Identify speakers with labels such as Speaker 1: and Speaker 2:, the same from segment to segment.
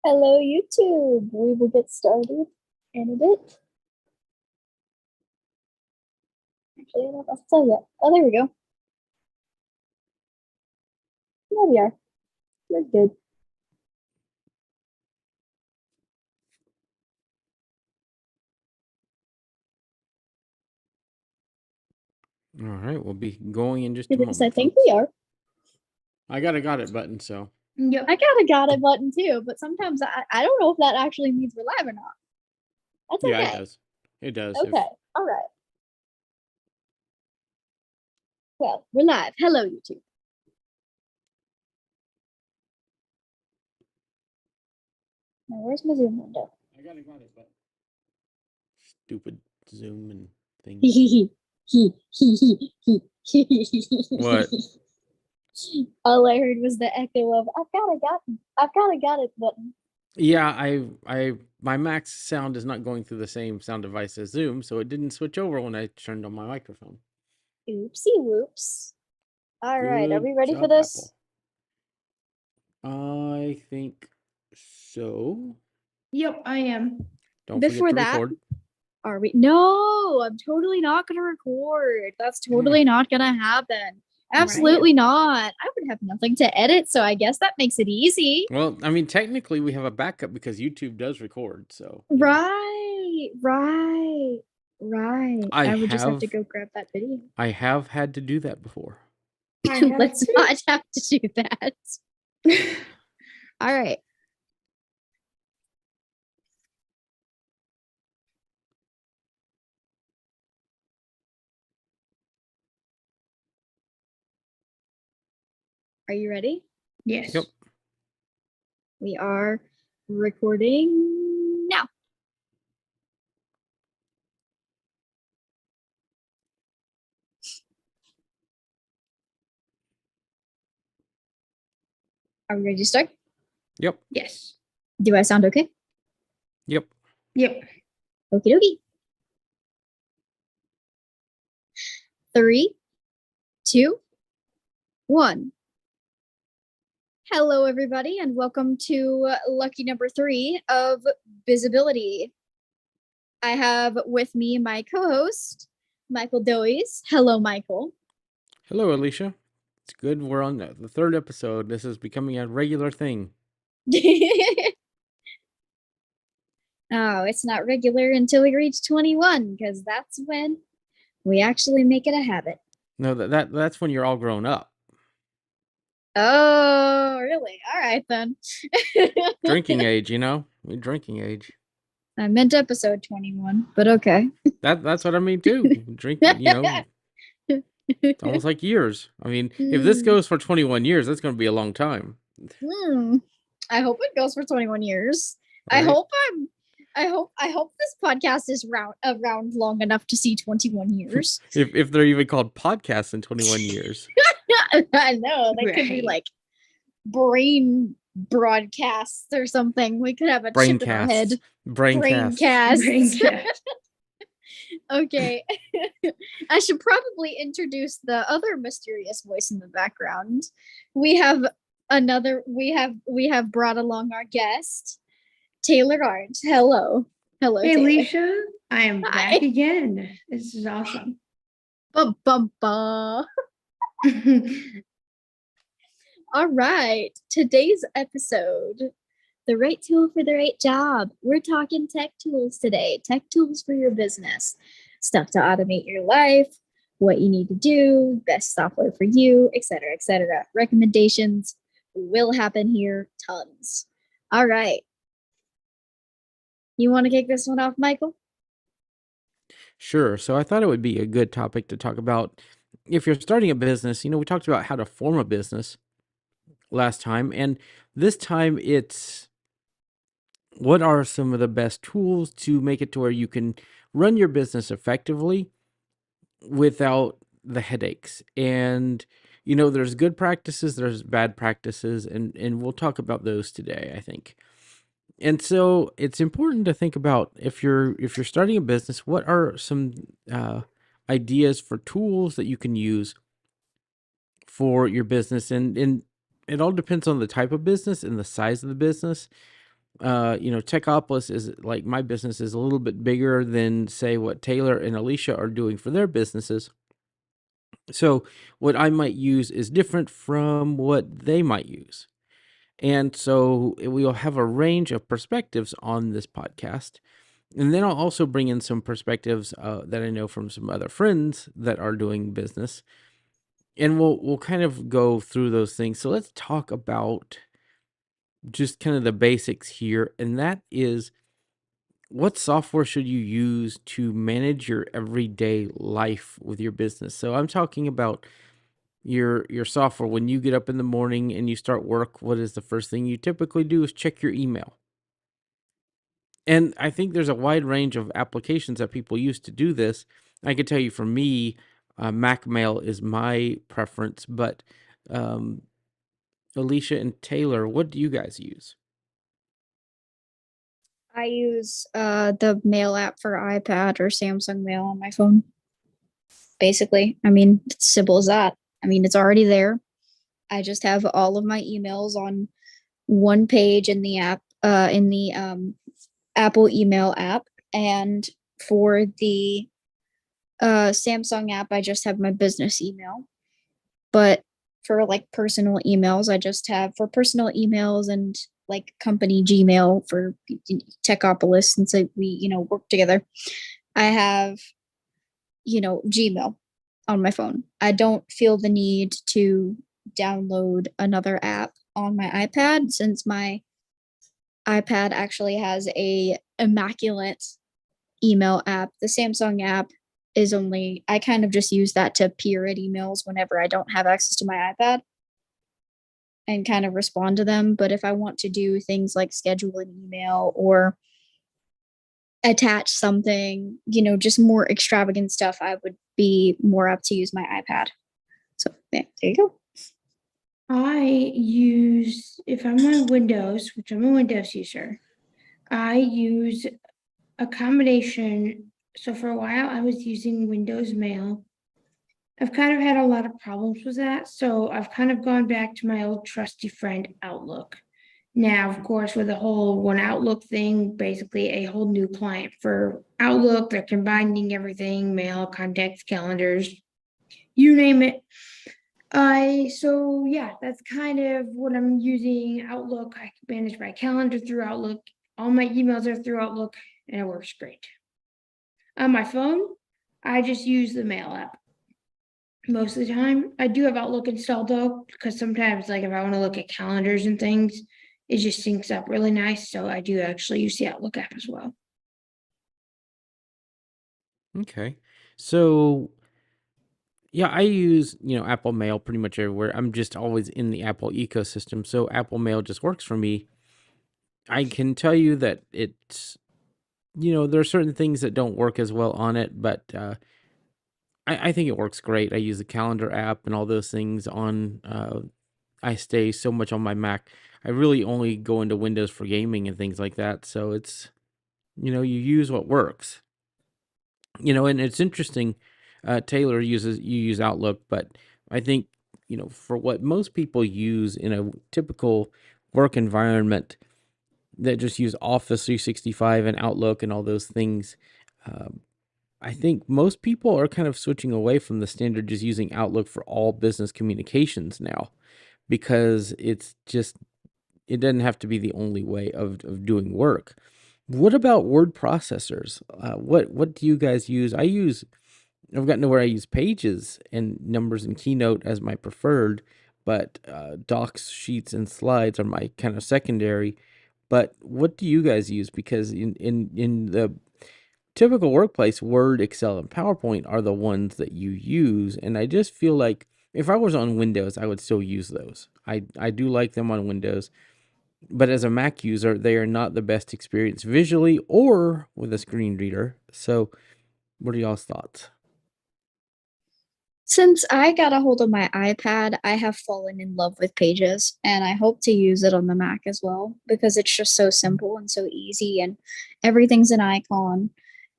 Speaker 1: Hello, YouTube. We will get started in a bit. Actually, I don't know if I'll tell yet. Oh, there we go. There we are. We're good.
Speaker 2: All right, we'll be going in just a
Speaker 1: Because I
Speaker 2: moment,
Speaker 1: think
Speaker 2: folks.
Speaker 1: we are.
Speaker 2: I got a got it button, so
Speaker 1: Yep. I got it button too, but sometimes I don't know if that actually means we're live or not. That's
Speaker 2: yeah, it
Speaker 1: okay.
Speaker 2: does. It does.
Speaker 1: Okay. All right. Well, we're live. Hello, YouTube. Now, where's my Zoom window?
Speaker 2: I got it button. Stupid Zoom and things. What?
Speaker 1: All I heard was the echo of I've got it button.
Speaker 2: Yeah, my Mac's sound is not going through the same sound device as Zoom, so it didn't switch over when I turned on my microphone.
Speaker 1: Oopsie whoops. All right, are
Speaker 2: Good
Speaker 1: we ready for
Speaker 2: job,
Speaker 1: this?
Speaker 2: Apple. I think so.
Speaker 3: Yep, I am.
Speaker 2: Don't
Speaker 1: Before
Speaker 2: forget to
Speaker 1: that,
Speaker 2: record.
Speaker 1: are we? No, I'm totally not gonna record. That's totally not gonna happen. Absolutely not. I would have nothing to edit, so I guess that makes it easy.
Speaker 2: Well, I mean, technically we have a backup because YouTube does record, so
Speaker 1: Right. I would just have to
Speaker 2: have
Speaker 1: go grab that video.
Speaker 2: I have had to do that before.
Speaker 1: Let's not have to do that. All right. Are you ready?
Speaker 3: Yes.
Speaker 2: Yep.
Speaker 1: We are recording now. Are we ready to start?
Speaker 2: Yep.
Speaker 3: Yes.
Speaker 1: Do I sound okay?
Speaker 2: Yep.
Speaker 3: Yep.
Speaker 1: Okie dokie. 3, 2, 1. Hello, everybody, and welcome to lucky number 3 of Bizibility. I have with me my co-host, Michael Doise. Hello, Michael.
Speaker 2: Hello, Alicia. It's good. We're on the third episode. This is becoming a regular thing.
Speaker 1: Oh, it's not regular until we reach 21, because that's when we actually make it a habit.
Speaker 2: No, that's when you're all grown up.
Speaker 1: Oh, really? All right, then.
Speaker 2: Drinking age, drinking age.
Speaker 1: I meant episode 21, but okay.
Speaker 2: That's what I mean too. Drinking, it's almost like years. I mean, if this goes for 21 years, that's going to be a long time.
Speaker 1: I hope it goes for 21 years.
Speaker 2: Right?
Speaker 1: I hope this podcast is around long enough to see 21 years.
Speaker 2: if they're even called podcasts in 21 years.
Speaker 1: I know, they could be like brain broadcasts or something. We could have a chip in our head.
Speaker 2: Braincast.
Speaker 1: Okay. I should probably introduce the other mysterious voice in the background. We have brought along our guest, Taylor Arndt. Hello. Hello,
Speaker 3: Hey,
Speaker 1: Taylor.
Speaker 3: Alicia. I am back again. This is awesome.
Speaker 1: Bum, bum, bum. All right. Today's episode, the right tool for the right job. We're talking tech tools today. Tech tools for your business. Stuff to automate your life, what you need to do, best software for you, etc., etc. Recommendations will happen here, tons. All right. You want to kick this one off, Michael?
Speaker 2: Sure. So I thought it would be a good topic to talk about. If you're starting a business, we talked about how to form a business last time, and this time it's what are some of the best tools to make it to where you can run your business effectively without the headaches. And there's good practices, there's bad practices, and we'll talk about those today, I think. And so it's important to think about if you're starting a business, what are some ideas for tools that you can use for your business, and it all depends on the type of business and the size of the business. Techopolis is like my business is a little bit bigger than say what Taylor and Alicia are doing for their businesses. So what I might use is different from what they might use. And so we'll have a range of perspectives on this podcast. And then I'll also bring in some perspectives that I know from some other friends that are doing business. And we'll kind of go through those things. So let's talk about just kind of the basics here. And that is, what software should you use to manage your everyday life with your business? So I'm talking about your software. When you get up in the morning and you start work, what is the first thing you typically do is check your email. And I think there's a wide range of applications that people use to do this. I can tell you for me, Mac Mail is my preference, but um, Alicia and Taylor, what do you guys use?
Speaker 1: I use the mail app for iPad or Samsung Mail on my phone. Basically, I mean, it's simple as that. I mean, it's already there. I just have all of my emails on one page in the app, in the Apple email app, and for the Samsung app, I just have my business email. But for like personal emails, I just have for personal emails and like company Gmail for Techopolis, since we work together. I have Gmail on my phone. I don't feel the need to download another app on my iPad, since my iPad actually has a immaculate email app. The Samsung app is only, I kind of just use that to peer at emails whenever I don't have access to my iPad and kind of respond to them. But if I want to do things like schedule an email or attach something, just more extravagant stuff, I would be more apt to use my iPad. So yeah, there you go.
Speaker 3: If I'm on Windows, which I'm a Windows user, I use a combination. So for a while, I was using Windows Mail. I've kind of had a lot of problems with that. So I've kind of gone back to my old trusty friend Outlook. Now, of course, with the whole One Outlook thing, basically a whole new client for Outlook. They're combining everything, mail, contacts, calendars, you name it. So yeah, that's kind of what I'm using. Outlook. I can manage my calendar through Outlook. All my emails are through Outlook, and it works great. On my phone, I just use the mail app most of the time. I do have Outlook installed though, because sometimes, like if I want to look at calendars and things, it just syncs up really nice. So I do actually use the Outlook app as well.
Speaker 2: Okay. So yeah, I use, Apple Mail pretty much everywhere. I'm just always in the Apple ecosystem. So Apple Mail just works for me. I can tell you that it's, there are certain things that don't work as well on it, but I think it works great. I use the calendar app and all those things on, I stay so much on my Mac. I really only go into Windows for gaming and things like that. So it's, you use what works. And it's interesting. Taylor you use Outlook, but I think for what most people use in a typical work environment that just use Office 365 and Outlook and all those things. I think most people are kind of switching away from the standard, just using Outlook for all business communications now, because it doesn't have to be the only way of doing work. What about word processors? What do you guys use? I've gotten to where I use Pages and Numbers and Keynote as my preferred, but Docs, Sheets, and Slides are my kind of secondary. But what do you guys use? Because in the typical workplace, Word, Excel, and PowerPoint are the ones that you use, and I just feel like if I was on Windows, I would still use those. I do like them on Windows, but as a Mac user, they are not the best experience visually or with a screen reader. So, what are y'all's thoughts?
Speaker 1: Since I got a hold of my iPad, I have fallen in love with Pages, and I hope to use it on the Mac as well, because it's just so simple and so easy, and everything's an icon,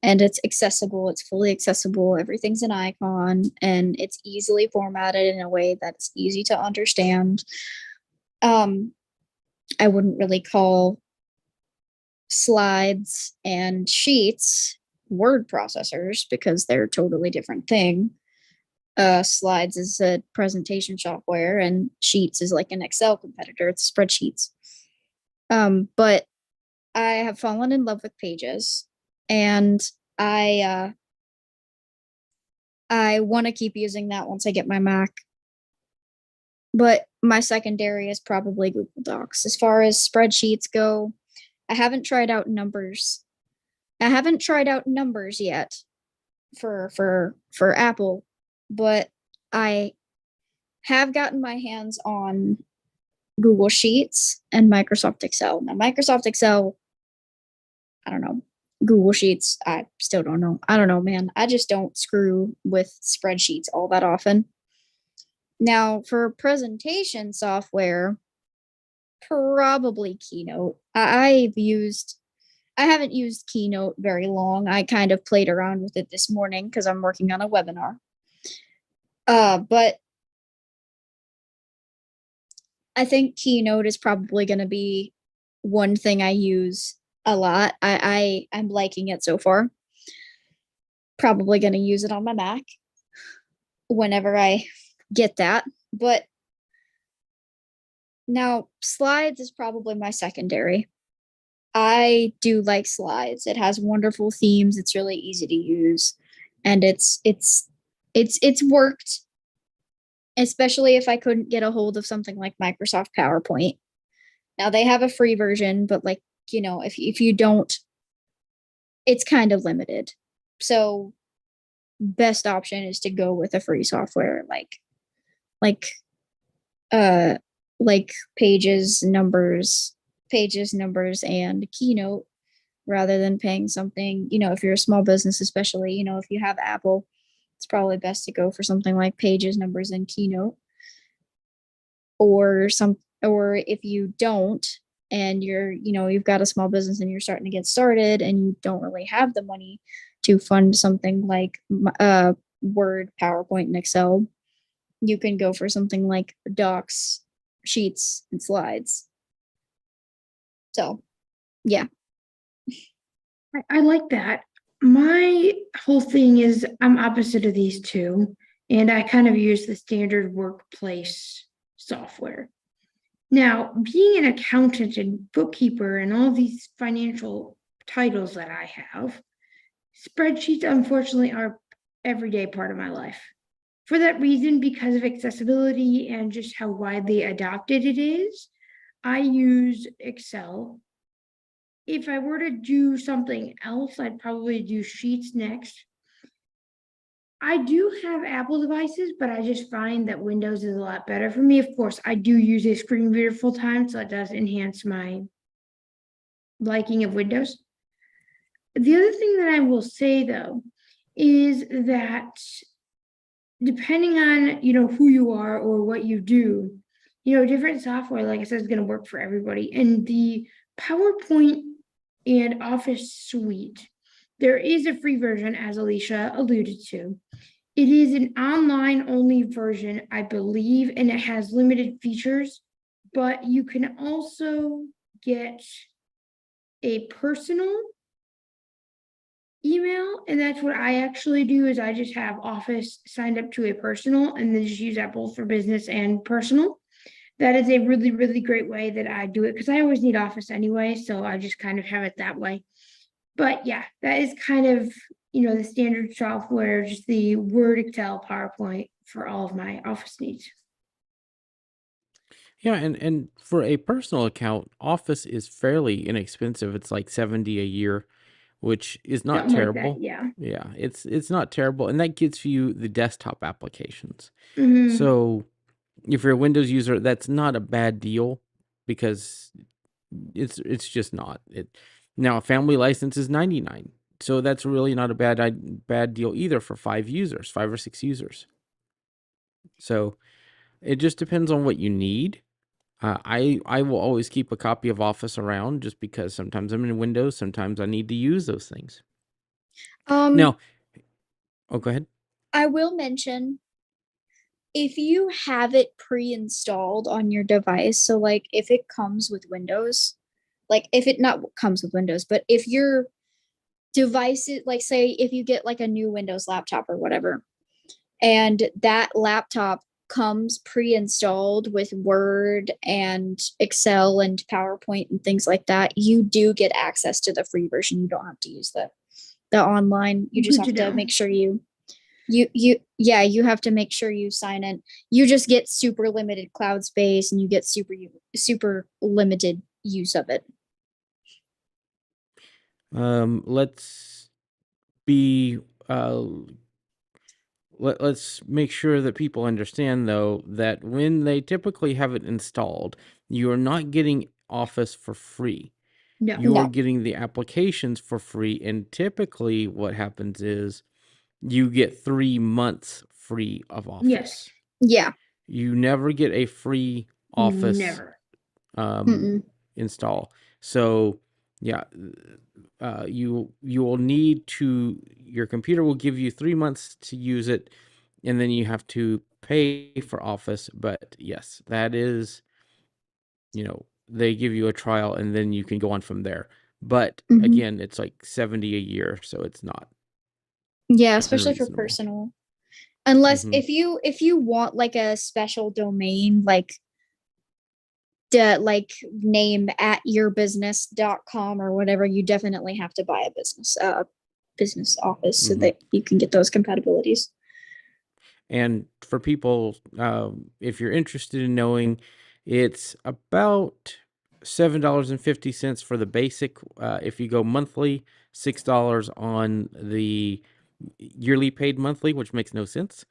Speaker 1: and it's accessible. It's fully accessible. Everything's an icon, and it's easily formatted in a way that's easy to understand. I wouldn't really call slides and sheets word processors because they're a totally different thing. Slides is a presentation software, and Sheets is like an Excel competitor. It's spreadsheets. But I have fallen in love with Pages, and I want to keep using that once I get my Mac. But my secondary is probably Google Docs. As far as spreadsheets go, I haven't tried out Numbers. I haven't tried out Numbers yet for Apple, but I have gotten my hands on Google Sheets and Microsoft Excel. Now, Microsoft Excel, I don't know. Google Sheets, I still don't know. I don't know, man. I just don't screw with spreadsheets all that often. Now, for presentation software, probably Keynote. I haven't used Keynote very long. I kind of played around with it this morning because I'm working on a webinar. But I think Keynote is probably going to be one thing I use a lot. I'm liking it so far. Probably going to use it on my Mac whenever I get that. But now Slides is probably my secondary. I do like Slides. It has wonderful themes. It's really easy to use, and it's worked, especially if I couldn't get a hold of something like Microsoft PowerPoint. Now they have a free version, but like, if you don't, it's kind of limited. So best option is to go with a free software like uh like pages, numbers, and Keynote, rather than paying something, if you're a small business, especially, if you have Apple, it's probably best to go for something like Pages, Numbers, and Keynote. Or if you don't, and you've got a small business and you're starting to get started and you don't really have the money to fund something like Word, PowerPoint, and Excel, you can go for something like Docs, Sheets, and Slides. So, yeah.
Speaker 3: I like that. My whole thing is I'm opposite of these two, and I kind of use the standard workplace software. Now, being an accountant and bookkeeper and all these financial titles that I have, spreadsheets unfortunately are everyday part of my life. For that reason, because of accessibility and just how widely adopted it is, I use Excel. If I were to do something else, I'd probably do Sheets next. I do have Apple devices, but I just find that Windows is a lot better for me. Of course, I do use a screen reader full time, so it does enhance my liking of Windows. The other thing that I will say though is that depending on who you are or what you do, different software, like I said, is going to work for everybody. And the PowerPoint and Office suite, there is a free version, as Alicia alluded to. It is an online only version, I believe, and it has limited features, but you can also get a personal email, and that's what I actually do. Is I just have Office signed up to a personal and then just use that both for business and personal. That is a really, really great way that I do it because I always need Office anyway, so I just kind of have it that way. But yeah, that is kind of the standard software, just the Word, Excel, PowerPoint for all of my Office needs.
Speaker 2: Yeah, and for a personal account, Office is fairly inexpensive. It's like 70 a year, which is not
Speaker 3: Something like that,
Speaker 2: terrible.
Speaker 3: yeah.
Speaker 2: Yeah, it's not terrible, and that gets you the desktop applications.
Speaker 3: Mhm.
Speaker 2: So if you're a Windows user, that's not a bad deal because it's just not. Now a family license is 99. So that's really not a bad deal either for 5 or 6 users. So it just depends on what you need. I will always keep a copy of Office around just because sometimes I'm in Windows, sometimes I need to use those things. Now, go ahead.
Speaker 1: I will mention, if you have it pre-installed on your device, so like if it comes with Windows, like if it not comes with Windows, but if your device is like, say if you get like a new Windows laptop or whatever, and that laptop comes pre-installed with Word and Excel and PowerPoint and things like that, you do get access to the free version. You don't have to use the online. You just
Speaker 3: Good to
Speaker 1: have to
Speaker 3: know.
Speaker 1: make sure you have to make sure you sign in. You just get super limited cloud space and you get super limited use of it.
Speaker 2: Let's be let's make sure that people understand though that when they typically have it installed, you are not getting Office for free.
Speaker 3: No.
Speaker 2: You're
Speaker 1: No.
Speaker 2: getting the applications for free, and typically what happens is you get 3 months free of Office.
Speaker 3: Yes.
Speaker 1: Yeah.
Speaker 2: You never get a free Office
Speaker 3: Never.
Speaker 2: install. So yeah, you will need to, your computer will give you 3 months to use it, and then you have to pay for Office. But yes, that is, they give you a trial and then you can go on from there. But
Speaker 1: Mhm.
Speaker 2: again, it's like 70 a year, so it's not
Speaker 1: Yeah, especially for
Speaker 2: unreasonable.
Speaker 1: personal. Unless
Speaker 2: Mhm.
Speaker 1: if you want like a special domain, like the like name at yourbusiness.com or whatever, you definitely have to buy a business office so
Speaker 2: Mhm.
Speaker 1: that you can get those compatibilities.
Speaker 2: And for people, if you're interested in knowing, it's about $7.50 for the basic. If you go monthly, $6 on the yearly paid monthly, which makes no sense.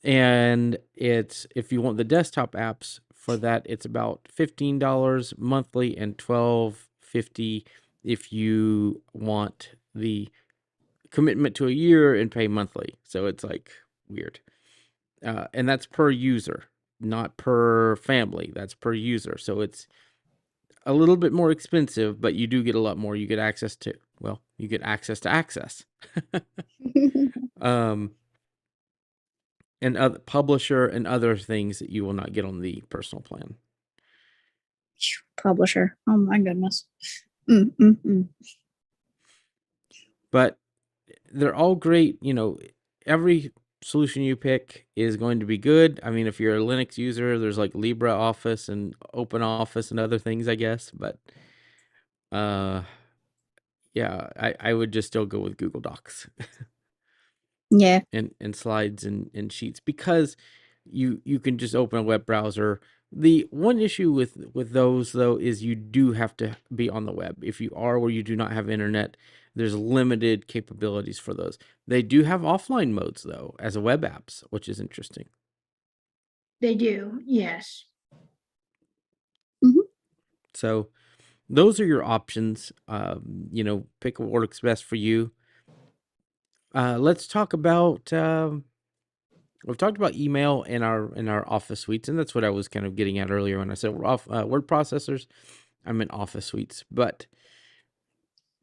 Speaker 2: And it's, if you want the desktop apps for that, it's about $15 monthly and $12.50 if you want the commitment to a year and pay monthly. So it's like weird. And that's per user, not per family. That's per user. So it's a little bit more expensive, but you do get a lot more. You get access to, well, you get access to access. um, and other publisher and other things that you will not get on the personal plan.
Speaker 1: Publisher. Oh my goodness.
Speaker 2: But they're all great. Every solution you pick is going to be good. I mean, if you're a Linux user, there's like LibreOffice and OpenOffice and other things, I guess. But yeah, I would just still go with Google Docs.
Speaker 1: Yeah.
Speaker 2: and slides and sheets, because you can just open a web browser. The one issue with those though is you do have to be on the web. If you are where you do not have internet, there's limited capabilities for those. They do have offline modes though as a web apps, which is interesting.
Speaker 3: They do. Yes.
Speaker 2: So those are your options. Pick what works best for you. Let's talk about we've talked about email in our Office suites, and that's what I was kind of getting at earlier when I said word processors. I meant Office suites, but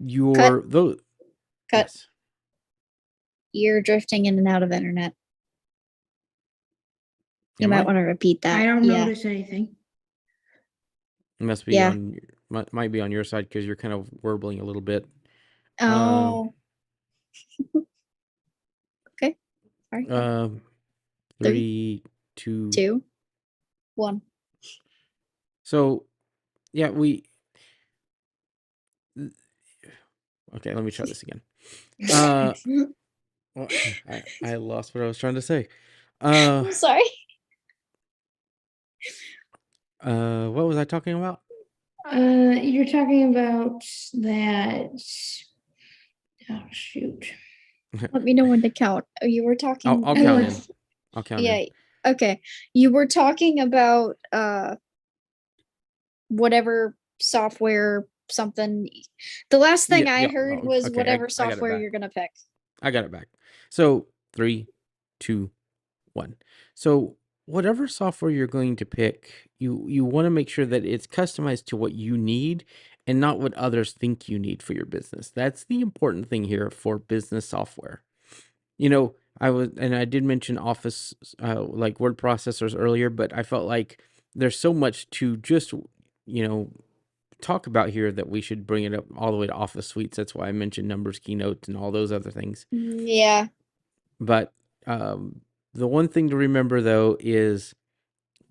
Speaker 1: Cut.
Speaker 2: those,
Speaker 1: Cut.
Speaker 2: yes,
Speaker 1: You're drifting in and out of internet. You
Speaker 2: am
Speaker 1: might
Speaker 2: I?
Speaker 1: want to repeat that.
Speaker 3: I don't
Speaker 1: Yeah.
Speaker 3: notice anything.
Speaker 2: It must be
Speaker 1: Yeah.
Speaker 2: might be on your side because you're kind of warbling a little bit.
Speaker 1: Oh. Okay. All right.
Speaker 2: Um,
Speaker 1: 3,
Speaker 2: 3, 2.
Speaker 1: 2, 1.
Speaker 2: So yeah, we. Okay, let me try this again. Well, I lost what I was trying to say.
Speaker 1: I'm sorry.
Speaker 2: What was I talking about?
Speaker 3: You're talking about that. Oh shoot.
Speaker 1: Let me know when to count. Oh, you were
Speaker 2: I'll,
Speaker 1: talking
Speaker 2: I'll count in.
Speaker 1: about.
Speaker 2: I'll count in.
Speaker 1: Yeah. Okay. You were talking about whatever software something. The last thing
Speaker 2: Yeah,
Speaker 1: I
Speaker 2: yeah.
Speaker 1: heard
Speaker 2: Oh,
Speaker 1: was
Speaker 2: okay,
Speaker 1: whatever
Speaker 2: I got it
Speaker 1: software
Speaker 2: back.
Speaker 1: you're gonna pick.
Speaker 2: I got it back. So 3, 2, 1. So whatever software you're going to pick, you want to make sure that it's customized to what you need and not what others think you need for your business. That's the important thing here for business software. I did mention Office, like word processors earlier, but I felt like there's so much to just, talk about here that we should bring it up all the way to Office Suites. That's why I mentioned Numbers, Keynote, and all those other things.
Speaker 1: Yeah.
Speaker 2: But the one thing to remember, though, is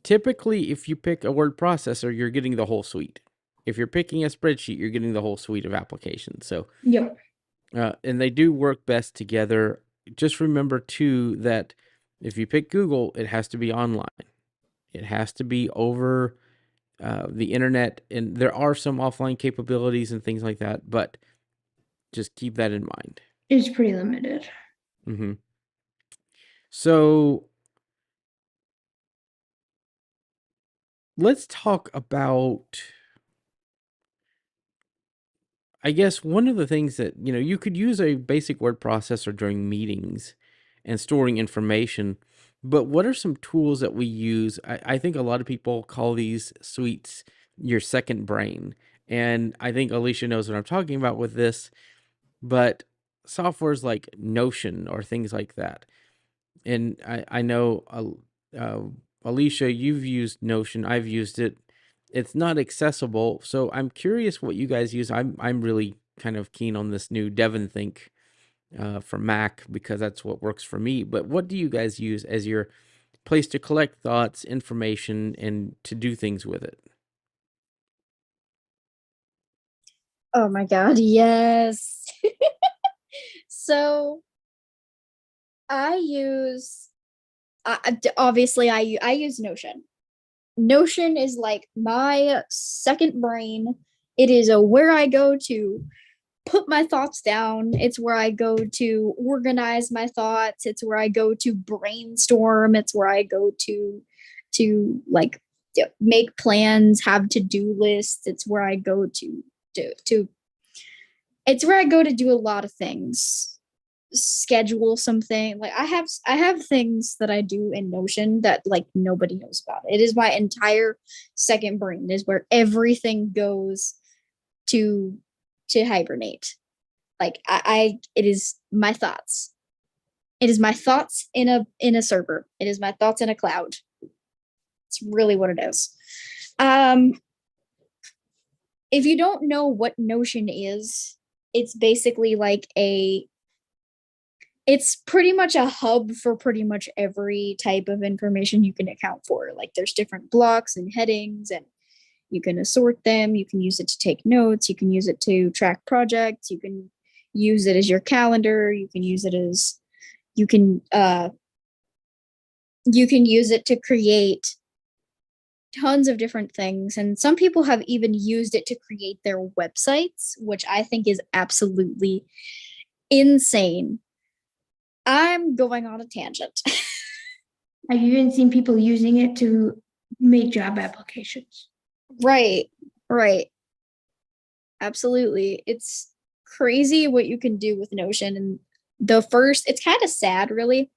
Speaker 2: typically if you pick a word processor, you're getting the whole suite. If you're picking a spreadsheet, you're getting the whole suite of applications. So,
Speaker 3: Yep.
Speaker 2: and they do work best together. Just remember, too, that if you pick Google, it has to be online. It has to be over the internet. And there are some offline capabilities and things like that, but just keep that in mind.
Speaker 3: It's pretty limited.
Speaker 2: Mm-hmm. So let's talk about, I guess, one of the things that, you could use a basic word processor during meetings and storing information, but what are some tools that we use? I think a lot of people call these suites your second brain. And I think Alicia knows what I'm talking about with this, but softwares like Notion or things like that. And I know, Alicia, you've used Notion. I've used it. It's not accessible, so I'm curious what you guys use. I'm really kind of keen on this new DevonThink for Mac because that's what works for me. But what do you guys use as your place to collect thoughts, information, and to do things with it?
Speaker 1: Oh my God, yes. So I use obviously I use Notion. Notion is like my second brain. It is where I go to put my thoughts down. It's where I go to organize my thoughts. It's where I go to brainstorm. It's where I go to like make plans, have to-do lists. It's where I go to it's where I go to do a lot of things. Schedule something. Like I have things that I do in Notion that like nobody knows about. It is my entire second brain. It is where everything goes to hibernate. Like I it is my thoughts. It is my thoughts in a server. It is my thoughts in a cloud. It's really what it is. If you don't know what Notion is, it's basically like it's pretty much a hub for pretty much every type of information you can account for. Like there's different blocks and headings, and you can assort them. You can use it to take notes. You can use it to track projects. You can use it as your calendar. You can use it as you can use it to create tons of different things. And some people have even used it to create their websites, which I think is absolutely insane. I'm going on a tangent.
Speaker 3: I've even seen people using it to make job applications.
Speaker 1: Right. Absolutely. It's crazy what you can do with Notion. And it's kind of sad, really,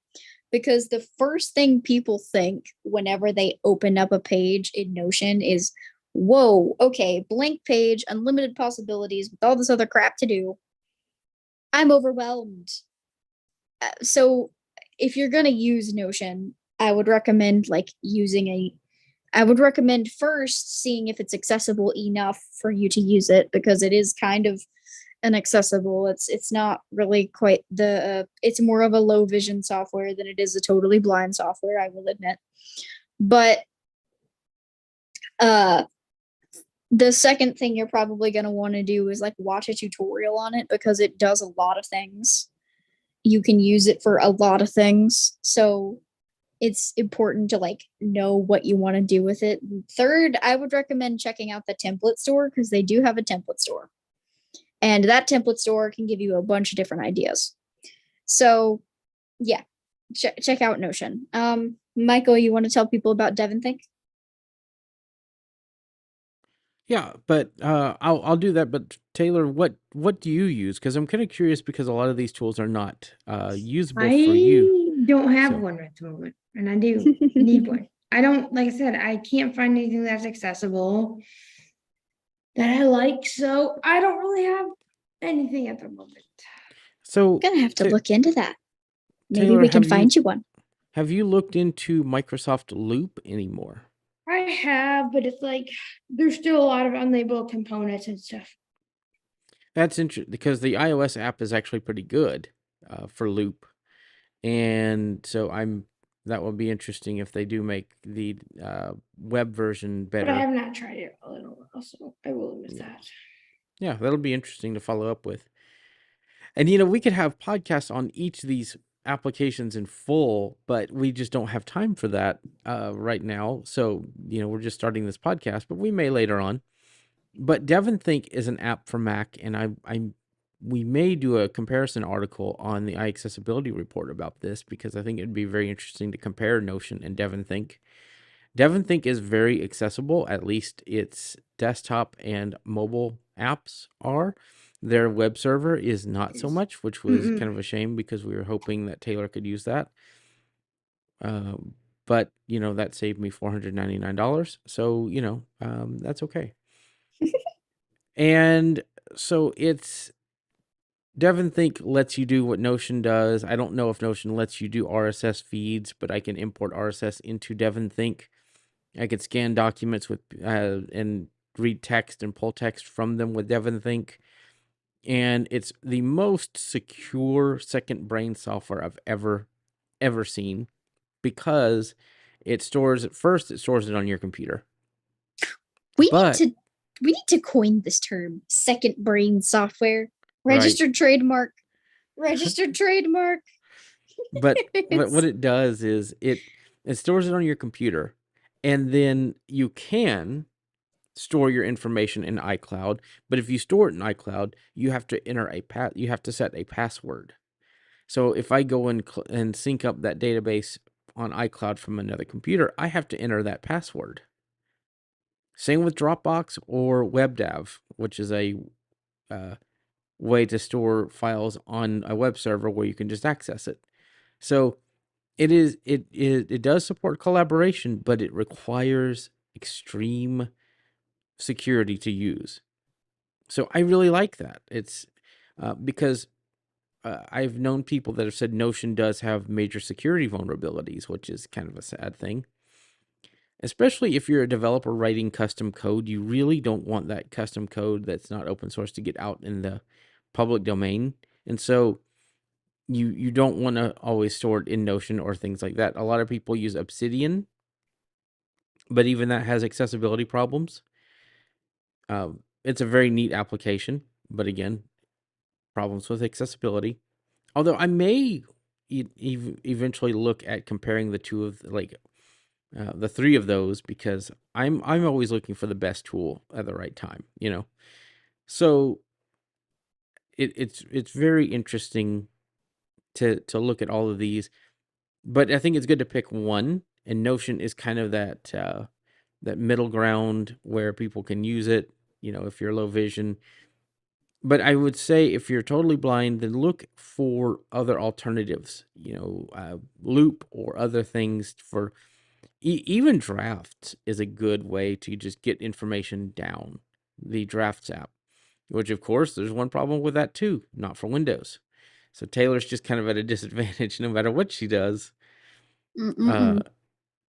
Speaker 1: because the first thing people think whenever they open up a page in Notion is, whoa, okay, blank page, unlimited possibilities with all this other crap to do. I'm overwhelmed. So if you're going to use Notion, I would recommend I would recommend first seeing if it's accessible enough for you to use it, because it is kind of inaccessible. It's not really quite it's more of a low vision software than it is a totally blind software, I will admit. But the second thing you're probably going to want to do is like watch a tutorial on it, because it does a lot of things. You can use it for a lot of things. So it's important to like know what you want to do with it. Third, I would recommend checking out the template store, because they do have a template store. And that template store can give you a bunch of different ideas. So yeah, check out Notion. Michael, you want to tell people about DevonThink?
Speaker 2: Yeah, but I'll do that. But Taylor, what do you use? Because I'm kind of curious, because a lot of these tools are not usable for you.
Speaker 3: I don't have
Speaker 2: So-
Speaker 3: one at the moment, and I do need one. I don't, like I said, I can't find anything that's accessible that I like, so I don't really have anything at the moment.
Speaker 2: So
Speaker 1: Gonna have to look into that. Maybe
Speaker 2: Taylor,
Speaker 1: we can find you one.
Speaker 2: have you looked into Microsoft Loop anymore?
Speaker 3: I have, but it's like there's still a lot of unlabeled components and stuff.
Speaker 2: That's interesting because the iOS app is actually pretty good for Loop, and so that will be interesting if they do make the web version
Speaker 3: But I
Speaker 2: better.
Speaker 3: have not tried it a little while, so I will admit that.
Speaker 2: Yeah, that'll be interesting to follow up with. And we could have podcasts on each of these applications in full, but we just don't have time for that right now. So we're just starting this podcast, but we may later on. But DevonThink is an app for Mac, and we may do a comparison article on the iAccessibility report about this because I think it'd be very interesting to compare Notion and DevonThink. DevonThink is very accessible, at least its desktop and mobile apps are. Their web server is not so much, which was kind of a shame because we were hoping that Taylor could use that. But that saved me $499, so that's okay. And so DevonThink lets you do what Notion does. I don't know if Notion lets you do RSS feeds, but I can import RSS into DevonThink. I could scan documents with and read text and pull text from them with DevonThink. And it's the most secure second brain software I've ever seen because it stores it on your computer.
Speaker 1: We need to coin this term, second brain software. Registered trademark. Registered trademark.
Speaker 2: But what it does is it stores it on your computer, and then you can store your information in iCloud. But if you store it in iCloud, you have to enter you have to set a password. So if I go and sync up that database on iCloud from another computer, I have to enter that password. Same with Dropbox or WebDAV, which is a way to store files on a web server where you can just access it. So it does support collaboration, but it requires extreme security to use. So I really like that. It's because I've known people that have said Notion does have major security vulnerabilities, which is kind of a sad thing. Especially if you're a developer writing custom code, you really don't want that custom code that's not open source to get out in the public domain. And so you don't want to always store it in Notion or things like that. A lot of people use Obsidian, but even that has accessibility problems. It's a very neat application, but again, problems with accessibility. Although I may eventually look at comparing the two of the three of those because I'm always looking for the best tool at the right time, So it's very interesting to look at all of these, but I think it's good to pick one. And Notion is kind of that middle ground where people can use it. If you're low vision. But I would say if you're totally blind, then look for other alternatives. Loop or other things for. Even Drafts is a good way to just get information down. The Drafts app, which of course there's one problem with that too, not for Windows. So Taylor's just kind of at a disadvantage no matter what she does.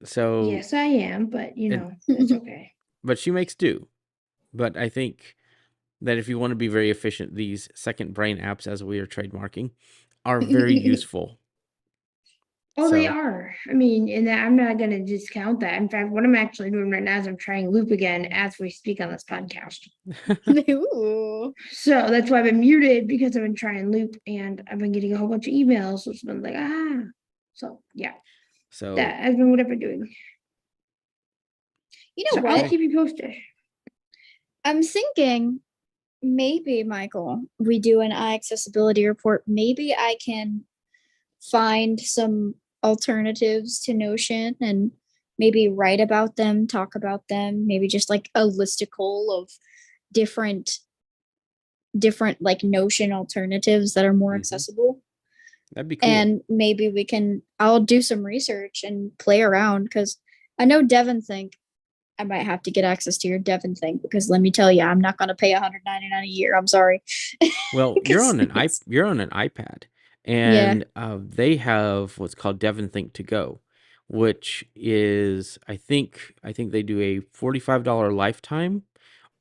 Speaker 2: So
Speaker 3: yes, I am, but it's okay.
Speaker 2: But she makes do. But I think that if you want to be very efficient, these second brain apps, as we are trademarking, are very useful.
Speaker 3: Oh, they are. I mean, and I'm not going to discount that. In fact, what I'm actually doing right now is I'm trying Loop again as we speak on this podcast.
Speaker 1: Ooh.
Speaker 3: So that's why I've been muted, because I've been trying Loop and I've been getting a whole bunch of emails. So it's been like, So yeah.
Speaker 2: So
Speaker 3: that has been what I've been doing.
Speaker 1: You know what?
Speaker 3: I'll keep you posted.
Speaker 1: I'm thinking maybe, Michael, we do an iAccessibility report. Maybe I can find some alternatives to Notion and maybe write about them, talk about them, maybe just like a listicle of different like Notion alternatives that are more accessible.
Speaker 2: That'd be cool.
Speaker 1: And maybe I'll do some research and play around, because I know DevonThink, I might have to get access to your DevonThink, because let me tell you, I'm not going to pay $199 a year. I'm sorry.
Speaker 2: Well, you're on an iPad, and they have what's called DevonThink to go, which is I think they do a $45 lifetime,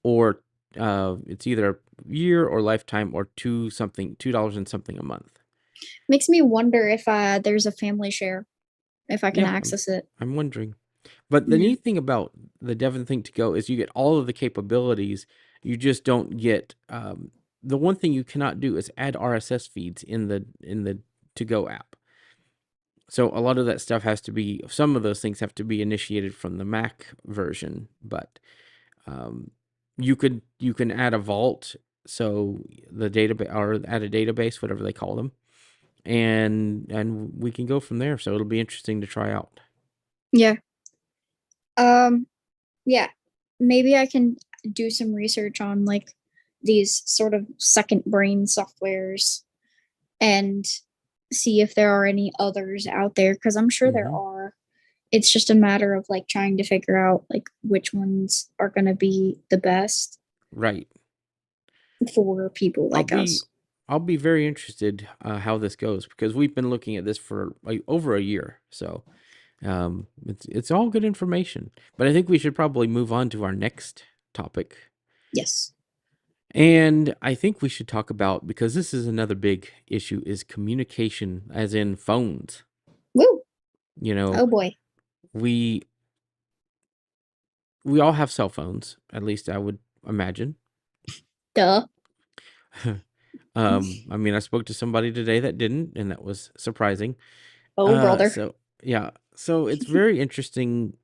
Speaker 2: or it's either a year or lifetime, or $2 and something a month.
Speaker 1: Makes me wonder if there's a family share, if I can
Speaker 2: Yeah,
Speaker 1: access it.
Speaker 2: I'm wondering. But the
Speaker 1: Yeah.
Speaker 2: neat thing about the Devon Think to Go is you get all of the capabilities. You just don't get the one thing you cannot do is add RSS feeds in the To Go app. So a lot of that stuff some of those things have to be initiated from the Mac version, but um, you can add a vault, so the database, or add a database, whatever they call them, and we can go from there. So it'll be interesting to try out.
Speaker 1: Yeah. Um, yeah. Maybe I can do some research on like these sort of second brain softwares and see if there are any others out there, because I'm sure there
Speaker 2: Hmm.
Speaker 1: are. It's just a matter of like trying to figure out like which ones are going to be the best
Speaker 2: Right.
Speaker 1: for people
Speaker 2: I'll
Speaker 1: like
Speaker 2: be
Speaker 1: us.
Speaker 2: I'll be very interested how this goes, because we've been looking at this for like over a year. So it's all good information. But I think we should probably move on to our next topic.
Speaker 1: Yes.
Speaker 2: And I think we should talk about, because this is another big issue, is communication, as in phones.
Speaker 1: Woo.
Speaker 2: You know,
Speaker 1: Oh boy.
Speaker 2: we we all have cell phones, at least I would imagine.
Speaker 1: Duh.
Speaker 2: I mean, I spoke to somebody today that didn't, and that was surprising.
Speaker 1: Oh brother.
Speaker 2: So yeah, so it's very interesting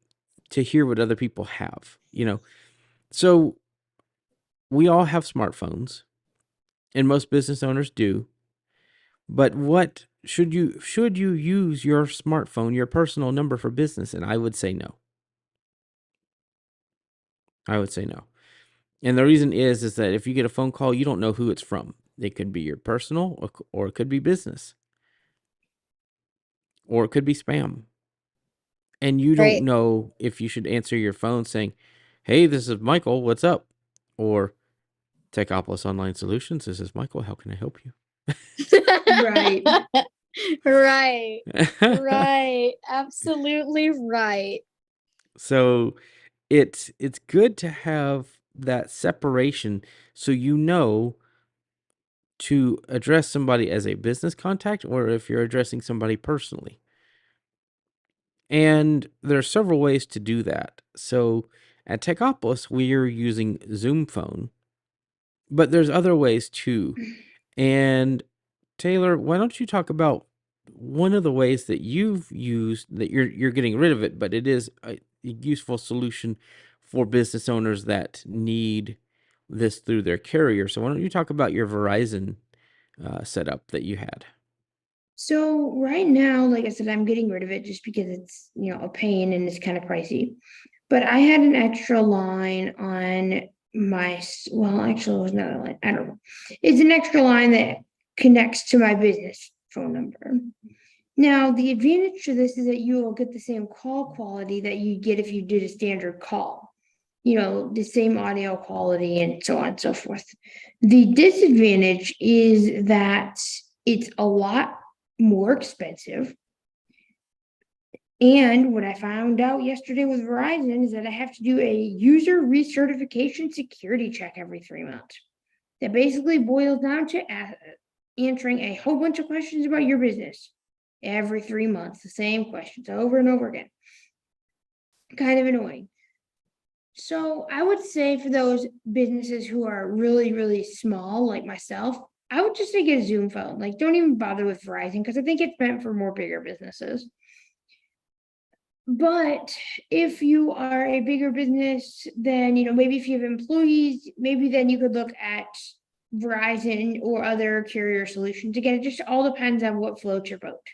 Speaker 2: to hear what other people have. So we all have smartphones, and most business owners do. But what should you use your smartphone, your personal number, for business? And I would say no. I would say no. And the reason is that if you get a phone call, you don't know who it's from. It could be your personal, or it could be business, or it could be spam. And you don't
Speaker 1: Right.
Speaker 2: know if you should answer your phone saying, "Hey, this is Michael. What's up?" Or, "Techopolis Online Solutions. This is Michael. How can I help you?"
Speaker 3: Right.
Speaker 1: Right. Right. Absolutely right.
Speaker 2: So it's good to have that separation, so to address somebody as a business contact, or if you're addressing somebody personally. And there are several ways to do that. So at Techopolis, we are using Zoom Phone, but there's other ways too. And Taylor, why don't you talk about one of the ways that you've used, that you're getting rid of it, but it is a useful solution for business owners that need this through their carrier. So why don't you talk about your Verizon setup that you had?
Speaker 3: So right now, like I said, I'm getting rid of it just because it's, a pain and it's kind of pricey. But I had an extra line on well, actually, it was not a line. I don't know. It's an extra line that connects to my business phone number. Now, the advantage to this is that you will get the same call quality that you get if you did a standard call, the same audio quality and so on and so forth. The disadvantage is that it's a lot more expensive. And what I found out yesterday with Verizon is that I have to do a user recertification security check every 3 months. That basically boils down to answering a whole bunch of questions about your business every 3 months, the same questions over and over again. Kind of annoying. So I would say for those businesses who are really, really small, like myself, I would just say get a Zoom phone. Like, don't even bother with Verizon because I think it's meant for more bigger businesses. But if you are a bigger business, then, maybe if you have employees, maybe then you could look at Verizon or other carrier solutions. Again, it just all depends on what floats your boat.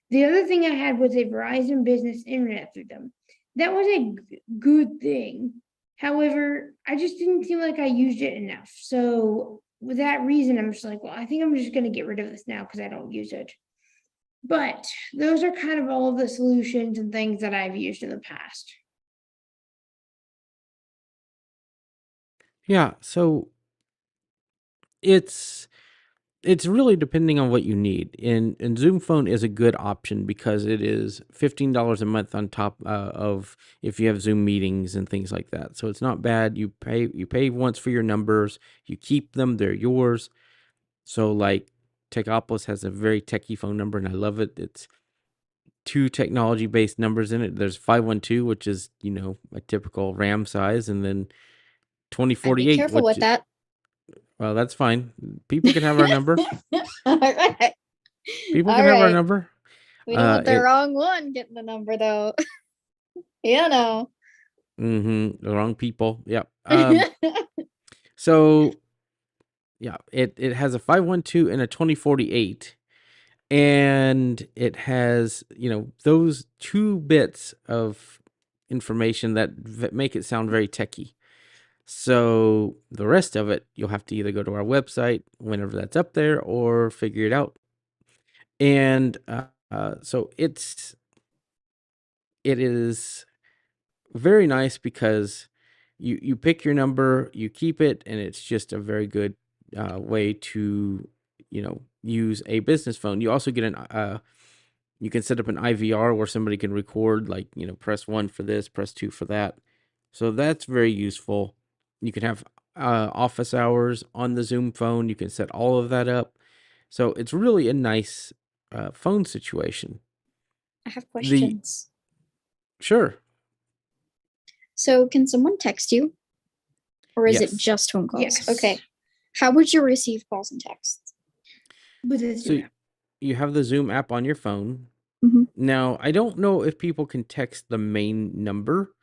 Speaker 3: The other thing I had was a Verizon business internet through them. That was a good thing. However, I just didn't feel like I used it enough. So, with that reason, I'm just like, well, I think I'm just going to get rid of this now because I don't use it. But those are kind of all of the solutions and things that I've used in the past.
Speaker 2: Yeah, so it's It's really depending on what you need. And Zoom Phone is a good option because it is $15 a month on top of if you have Zoom meetings and things like that. So it's not bad. You pay once for your numbers, you keep them, they're yours. So like Techopolis has a very techie phone number and I love it. It's two technology based numbers in it. There's 512, which is, a typical RAM size, and then
Speaker 1: I'd be
Speaker 2: 2048,
Speaker 1: careful
Speaker 2: which,
Speaker 1: with that.
Speaker 2: well, that's fine. People can have our number.
Speaker 1: All right.
Speaker 2: People
Speaker 1: All
Speaker 2: can have our
Speaker 1: right.
Speaker 2: number.
Speaker 1: We don't want the
Speaker 2: It
Speaker 1: wrong one getting the number though. You know.
Speaker 2: the wrong people. Yep. So yeah, it has a 512 and a 2048, and it has, those two bits of information that make it sound very techy. So the rest of it, you'll have to either go to our website whenever that's up there or figure it out. And so it is very nice because you pick your number, you keep it, and it's just a very good way to use a business phone. You also get you can set up an IVR where somebody can record, like, press 1 for this, press 2 for that. So that's very useful. You can have office hours on the Zoom phone. You can set all of that up. So it's really a nice phone situation.
Speaker 1: I have
Speaker 2: The
Speaker 1: questions.
Speaker 2: Sure.
Speaker 1: So, can someone text you? Or is it
Speaker 2: Yes.
Speaker 1: just phone calls?
Speaker 3: Yes.
Speaker 1: Okay. How would you receive calls and texts?
Speaker 3: With a
Speaker 2: So
Speaker 3: Zoom app.
Speaker 2: you have the Zoom app on your phone.
Speaker 1: Mhm.
Speaker 2: Now, I don't know if people can text the main number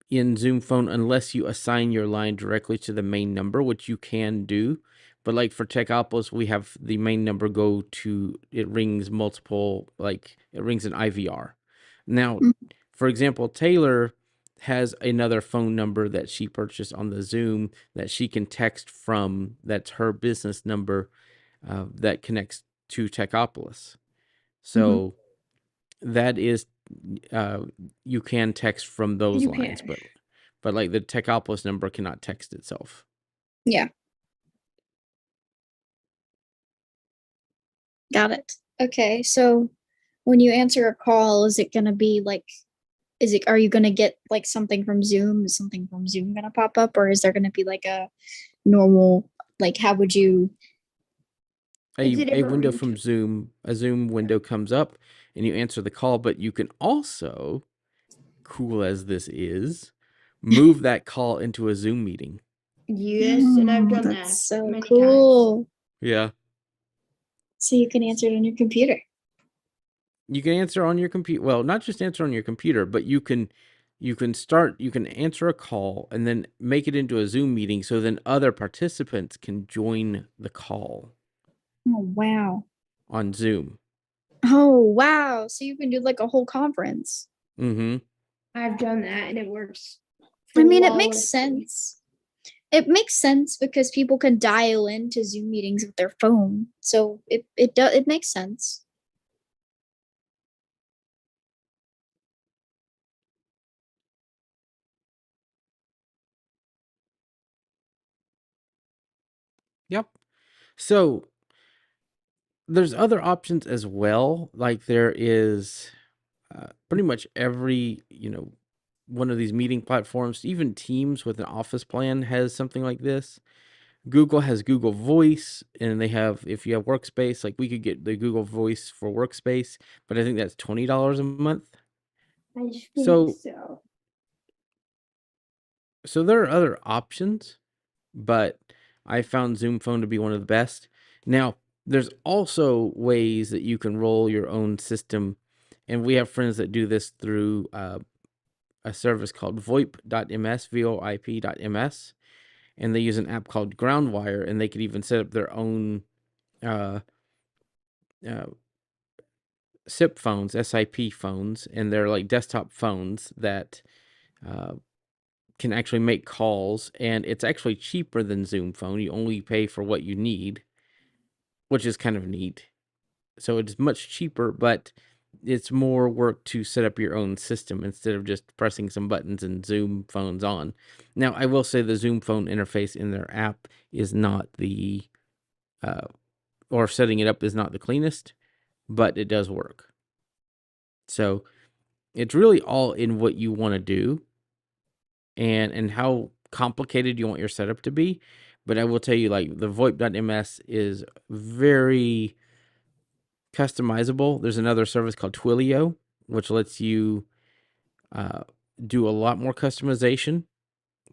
Speaker 2: in Zoom Phone unless you assign your line directly to the main number, which you can do. But like for Techopolis, we have the main number go to, it rings multiple, like it rings an IVR. Now,
Speaker 1: Mhm.
Speaker 2: for example, Taylor has another phone number that she purchased on the Zoom that she can text from. That's her business number that connects to Techopolis. So that is, uh, you can text from those
Speaker 3: You
Speaker 2: lines,
Speaker 3: can.
Speaker 2: but like the Techopolis number cannot text itself.
Speaker 1: Yeah. Got it. Okay. So, when you answer a call, is it going to be like, are you going to get like something from Zoom? Is something from Zoom going to pop up? Or is there going to be like a normal, like, how would you?
Speaker 3: It's a
Speaker 2: A
Speaker 3: different
Speaker 2: window
Speaker 3: route.
Speaker 2: from Zoom, a Zoom window comes up and you answer the call, but you can also, cool as this is, move that call into a Zoom meeting.
Speaker 3: Yes, and I've done
Speaker 1: That's
Speaker 3: that
Speaker 1: so
Speaker 3: many times.
Speaker 1: cool.
Speaker 2: Yeah.
Speaker 1: So you can answer it on your computer.
Speaker 2: You can answer on your computer. Well, not just answer on your computer, but you can answer a call and then make it into a Zoom meeting so then other participants can join the call
Speaker 1: Oh, wow.
Speaker 2: on Zoom.
Speaker 1: Oh, wow. So you can do like a whole conference.
Speaker 2: Mm-hmm.
Speaker 3: I've done that and it works.
Speaker 1: I mean, it makes
Speaker 3: flawlessly.
Speaker 1: sense. It makes sense because people can dial into Zoom meetings with their phone. So it makes sense.
Speaker 2: Yep. So there's other options as well. Like there is pretty much every, one of these meeting platforms, even Teams with an office plan has something like this. Google has Google Voice, and they have, if you have Workspace, like we could get the Google Voice for Workspace, but I think that's $20 a month.
Speaker 3: I think
Speaker 2: So,
Speaker 3: so.
Speaker 2: so there are other options, but I found Zoom Phone to be one of the best. Now, there's also ways that you can roll your own system, and we have friends that do this through a service called VoIP.ms, VoIP.ms, and they use an app called Groundwire, and they could even set up their own uh, uh, SIP phones, SIP phones, and they're like desktop phones that uh, can actually make calls, and it's actually cheaper than Zoom Phone. You only pay for what you need, which is kind of neat. So it's much cheaper, but it's more work to set up your own system instead of just pressing some buttons and Zoom phones on. Now, I will say the Zoom phone interface in their app is not the, uh, or setting it up is not the cleanest, but it does work. So it's really all in what you want to do and how complicated you want your setup to be. But I will tell you, like, the VoIP.ms is very customizable. There's another service called Twilio, which lets you uh, do a lot more customization.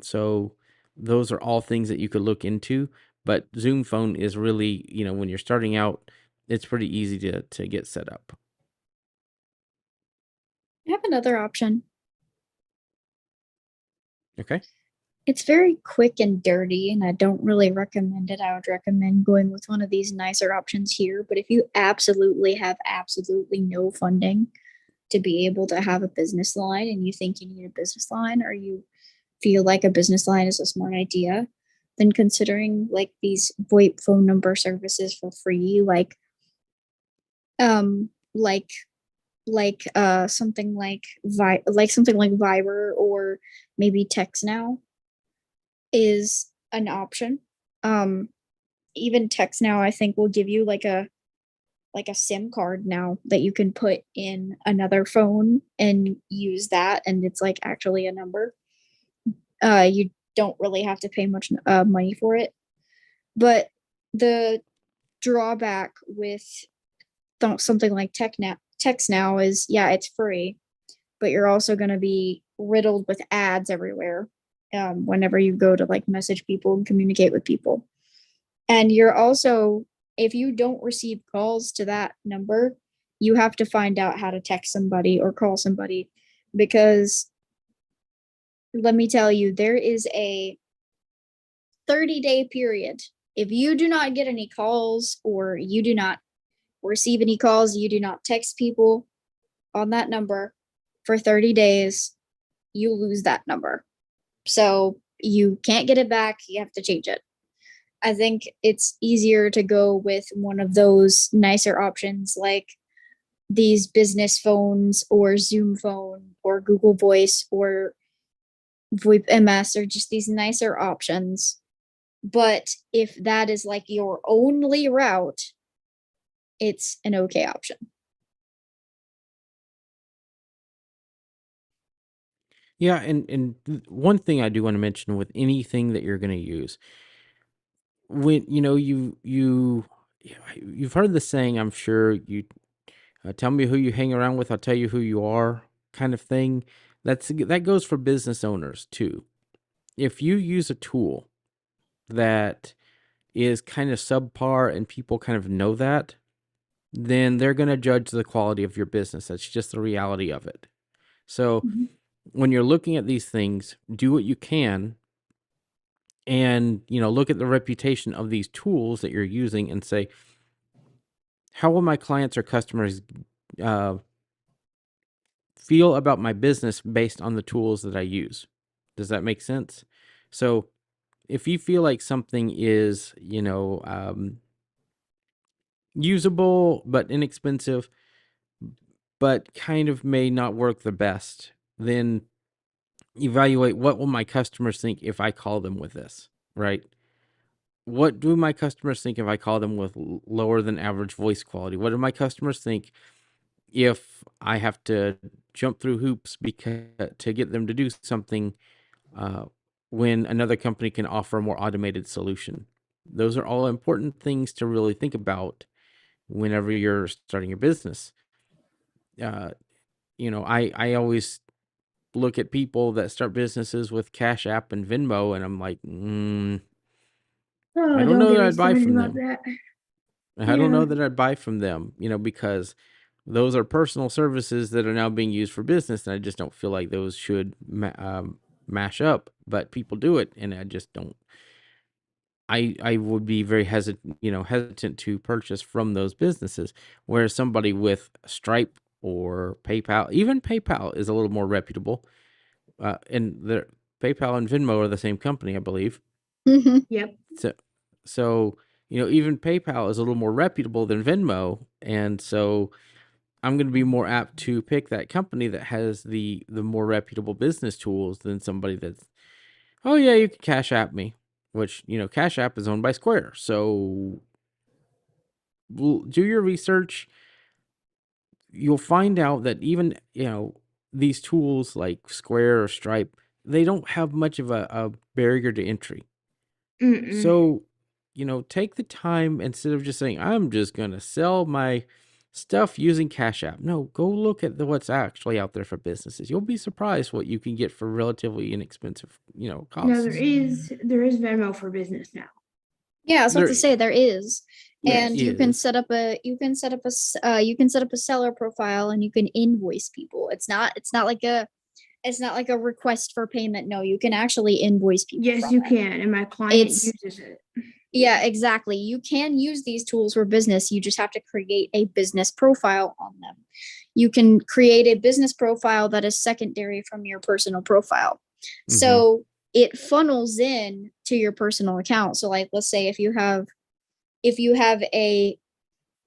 Speaker 2: So those are all things that you could look into. But Zoom Phone is really, when you're starting out, it's pretty easy to get set up.
Speaker 1: I have another option.
Speaker 2: Okay.
Speaker 1: It's very quick and dirty, and I don't really recommend it. I would recommend going with one of these nicer options here. But if you absolutely have absolutely no funding to be able to have a business line and you think you need a business line or you feel like a business line is a smart idea, then considering like these VoIP phone number services for free, um like something like something like Viber or maybe Text Now is an option. Um, Even Text Now, I think, will give you like a SIM card now that you can put in another phone and use that, and it's like actually a number. You don't really have to pay much money for it, but the drawback with something like Text Now is yeah, it's free, but you're also going to be riddled with ads everywhere whenever you go to like message people and communicate with people. And you're also, if you don't receive calls to that number, you have to find out how to text somebody or call somebody because let me tell you, there is a 30-day period. If you do not get any calls or you do not receive any calls, you do not text people on that number for 30 days, you lose that number. So you can't get it back. You have to change it. I think it's easier to go with one of those nicer options like these business phones or Zoom phone or Google Voice or VoIP MS or just these nicer options. But if that is like your only route, it's an okay option.
Speaker 2: Yeah, and one thing I do want to mention with anything that you're going to use, when you've heard the saying, I'm sure you tell me who you hang around with, I'll tell you who you are, kind of thing. That goes for business owners too. If you use a tool that is kind of subpar and people kind of know that, then they're going to judge the quality of your business. That's just the reality of it. So
Speaker 1: Mhm.
Speaker 2: when you're looking at these things, do what you can and, look at the reputation of these tools that you're using and say, how will my clients or customers uh, feel about my business based on the tools that I use? Does that make sense? So if you feel like something is, usable but inexpensive, but kind of may not work the best, then evaluate what will my customers think if I call them with this, right? What do my customers think if I call them with lower than average voice quality? What do my customers think if I have to jump through hoops because to get them to do something uh, when another company can offer a more automated solution? Those are all important things to really think about whenever you're starting your business. Uh, I always look at people that start businesses with Cash App and Venmo, and I'm like, I
Speaker 3: Oh,
Speaker 2: don't
Speaker 3: don't
Speaker 2: know
Speaker 3: get
Speaker 2: that
Speaker 3: me
Speaker 2: I'd buy
Speaker 3: started
Speaker 2: from
Speaker 3: about
Speaker 2: them.
Speaker 3: that.
Speaker 2: I don't
Speaker 3: Yeah.
Speaker 2: know that I'd buy from them, because those are personal services that are now being used for business, and I just don't feel like those should mash up. But people do it, and I just don't. I would be very hesitant to purchase from those businesses. Whereas somebody with Stripe or PayPal, even PayPal is a little more reputable. And the PayPal and Venmo are the same company, I believe.
Speaker 3: Yep.
Speaker 2: So, so even PayPal is a little more reputable than Venmo, and so I'm going to be more apt to pick that company that has the more reputable business tools than somebody that's, oh yeah, you can Cash App me, which Cash App is owned by Square. So do your research. You'll find out that even these tools like Square or Stripe, they don't have much of a barrier to entry.
Speaker 3: Mm-mm.
Speaker 2: So take the time instead of just saying I'm just gonna sell my stuff using Cash App. No, go look at what's actually out there for businesses. You'll be surprised what you can get for relatively inexpensive
Speaker 3: Now
Speaker 2: costs.
Speaker 3: there is Venmo for business now.
Speaker 1: Yeah, I was about to
Speaker 2: There
Speaker 1: say there is.
Speaker 3: Yes.
Speaker 1: And you can
Speaker 2: is.
Speaker 1: set up a seller profile and you can invoice people. It's not like a request for payment. No, you can actually invoice people
Speaker 3: Yes,
Speaker 1: from
Speaker 3: you
Speaker 1: it.
Speaker 3: can, and my client
Speaker 1: It's
Speaker 3: uses it.
Speaker 1: Yeah, exactly. You can use these tools for business. You just have to create a business profile on them. You can create a business profile that is secondary from your personal profile.
Speaker 2: Mm-hmm.
Speaker 1: So it funnels in to your personal account. So like let's say if you have a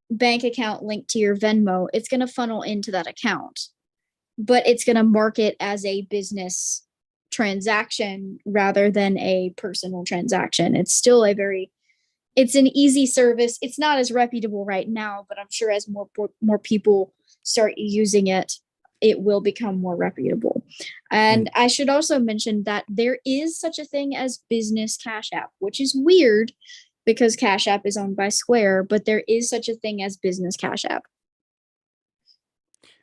Speaker 1: bank account linked to your Venmo, it's going to funnel into that account, but it's going to mark it as a business transaction rather than a personal transaction. It's an easy service. It's not as reputable right now, but I'm sure as more people start using it, it will become more reputable. And
Speaker 2: And
Speaker 1: I should also mention that there is such a thing as business Cash App, which is weird because Cash App is owned by Square, but there is such a thing as business Cash App.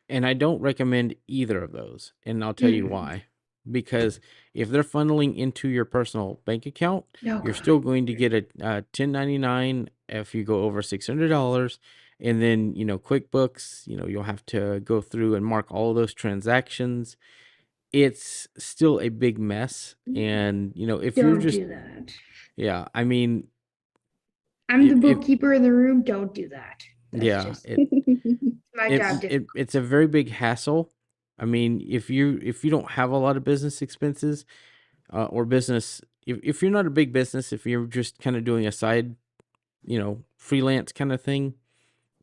Speaker 2: and I don't recommend either of those, and I'll tell you
Speaker 3: Mm-mm.
Speaker 2: why. Because if they're funneling into your personal bank account,
Speaker 3: Oh
Speaker 2: you're
Speaker 3: God.
Speaker 2: still going to get a 1099 if you go over $600, and then QuickBooks. You'll have to go through and mark all of those transactions. It's still a big mess, and if you're
Speaker 3: Don't
Speaker 2: just
Speaker 3: do that.
Speaker 2: yeah, I mean,
Speaker 3: I'm the
Speaker 2: if
Speaker 3: bookkeeper in the room. Don't do that. That's
Speaker 2: yeah,
Speaker 3: just
Speaker 2: it
Speaker 3: my
Speaker 2: It,
Speaker 3: job
Speaker 2: it
Speaker 3: difficult.
Speaker 2: it's a very big hassle. I mean, if you don't have a lot of business expenses, or business, if you're not a big business, if you're just kind of doing a side, freelance kind of thing,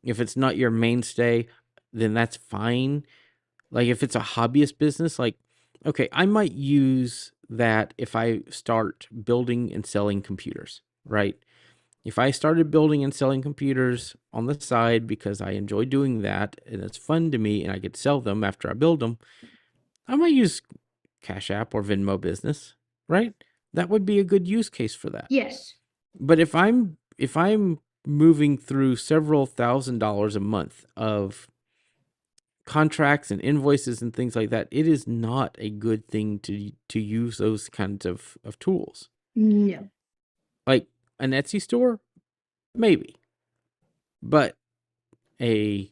Speaker 2: if it's not your mainstay, then that's fine. Like if it's a hobbyist business, like okay, I might use that if I start building and selling computers, right? If I started building and selling computers on the side because I enjoy doing that and it's fun to me and I could sell them after I build them, I might use Cash App or Venmo Business, right? That would be a good use case for that.
Speaker 3: Yes.
Speaker 2: But if I'm moving through several $1,000s a month of contracts and invoices and things like that, it is not a good thing to use those kinds of tools.
Speaker 3: No.
Speaker 2: Like an Etsy store, maybe. But a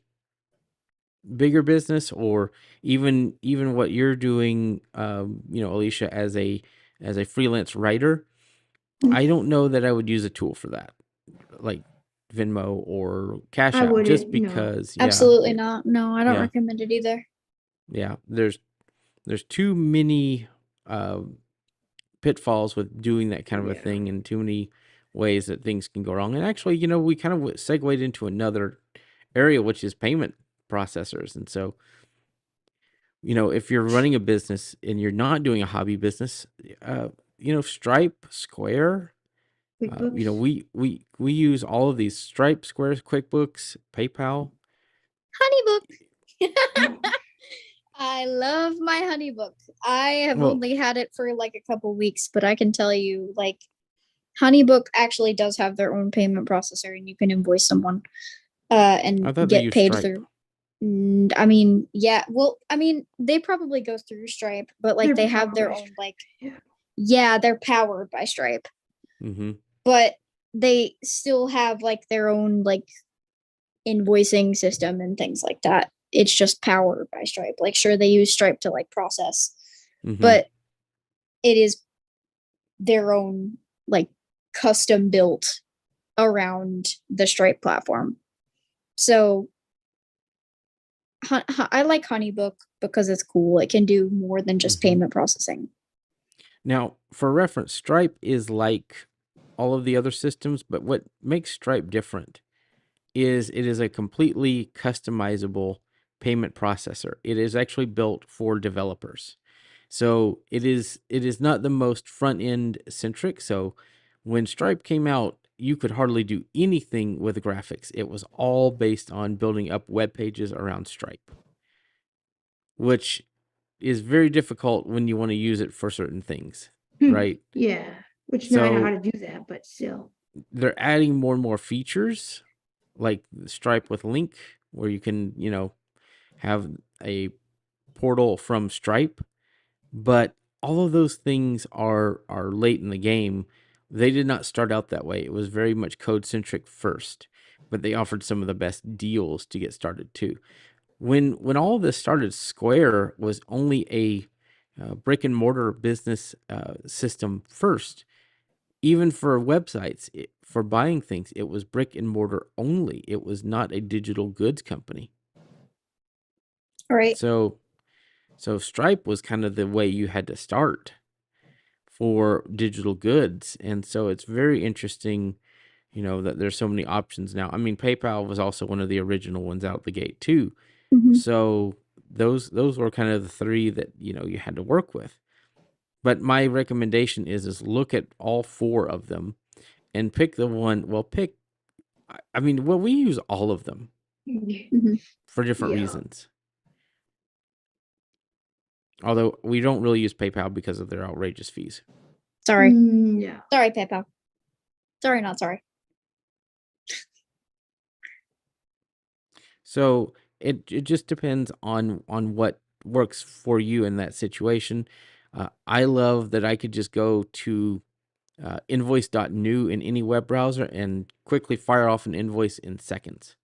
Speaker 2: bigger business, or even what you're doing, Alicia, as a freelance writer, I don't know that I would use a tool for that, like Venmo or Cash
Speaker 3: I
Speaker 2: App, just
Speaker 3: wouldn't. No.
Speaker 2: because
Speaker 1: Absolutely not. No, I don't
Speaker 2: yeah,
Speaker 1: recommend it either.
Speaker 2: yeah, there's too many uh, pitfalls with doing that kind of a
Speaker 3: Yeah.
Speaker 2: thing, and too many ways that things can go wrong. And actually, we kind of segued into another area, which is payment processors. And so if you're running a business and you're not doing a hobby business, Stripe, Square,
Speaker 3: QuickBooks.
Speaker 2: we use all of these: Stripe, Square, QuickBooks, PayPal.
Speaker 1: Honeybook.
Speaker 3: Oh,
Speaker 1: I love my Honeybook. I have
Speaker 2: Well,
Speaker 1: only had it for like a couple weeks, but I can tell you, like, Honeybook actually does have their own payment processor, and you can invoice someone,
Speaker 2: I
Speaker 1: and
Speaker 2: thought they
Speaker 1: get
Speaker 2: used
Speaker 1: paid
Speaker 2: Stripe.
Speaker 1: through. I mean, yeah. Well, I mean, they probably go through Stripe, but like
Speaker 3: they're
Speaker 1: they have
Speaker 3: powered
Speaker 1: their
Speaker 3: by
Speaker 1: own, like,
Speaker 3: Yeah.
Speaker 1: yeah, they're powered by Stripe,
Speaker 2: Mm-hmm.
Speaker 1: but they still have like their own like invoicing system and things like that. It's just powered by Stripe. Like, sure, they use Stripe to like process,
Speaker 2: Mm-hmm.
Speaker 1: but it is their own like custom built around the Stripe platform. So I like Honeybook because it's cool. It can do more than just
Speaker 2: Mm-hmm.
Speaker 1: payment processing.
Speaker 2: Now, for reference, Stripe is like all of the other systems, but what makes Stripe different is it is a completely customizable payment processor. It is actually built for developers. So it is not the most front end centric. So when Stripe came out, you could hardly do anything with graphics. It was all based on building up web pages around Stripe, which is very difficult when you want to use it for certain things, right?
Speaker 3: Yeah, which now I know how
Speaker 2: So
Speaker 3: to do that, but still.
Speaker 2: they're adding more and more features like Stripe with Link, where you can, have a portal from Stripe, but all of those things are late in the game. They did not start out that way. It was very much code centric first, but they offered some of the best deals to get started too. When all of this started, Square was only a brick and mortar business system first. Even for websites, for buying things, it was brick and mortar only. It was not a digital goods company.
Speaker 1: Right.
Speaker 2: So Stripe was kind of the way you had to start for digital goods. And so it's very interesting, that there's so many options now. I mean, PayPal was also one of the original ones out the gate too.
Speaker 1: Mhm.
Speaker 2: So those were kind of the three that, you had to work with. But my recommendation is look at all four of them and pick the one. Well, we use all of them
Speaker 1: Mhm.
Speaker 2: for different
Speaker 3: Yeah.
Speaker 2: reasons. Although we don't really use PayPal because of their outrageous fees.
Speaker 1: Sorry.
Speaker 3: No.
Speaker 1: Sorry, PayPal. Sorry, not sorry.
Speaker 2: So it just depends on what works for you in that situation. I love that I could just go to invoice.new in any web browser and quickly fire off an invoice in seconds.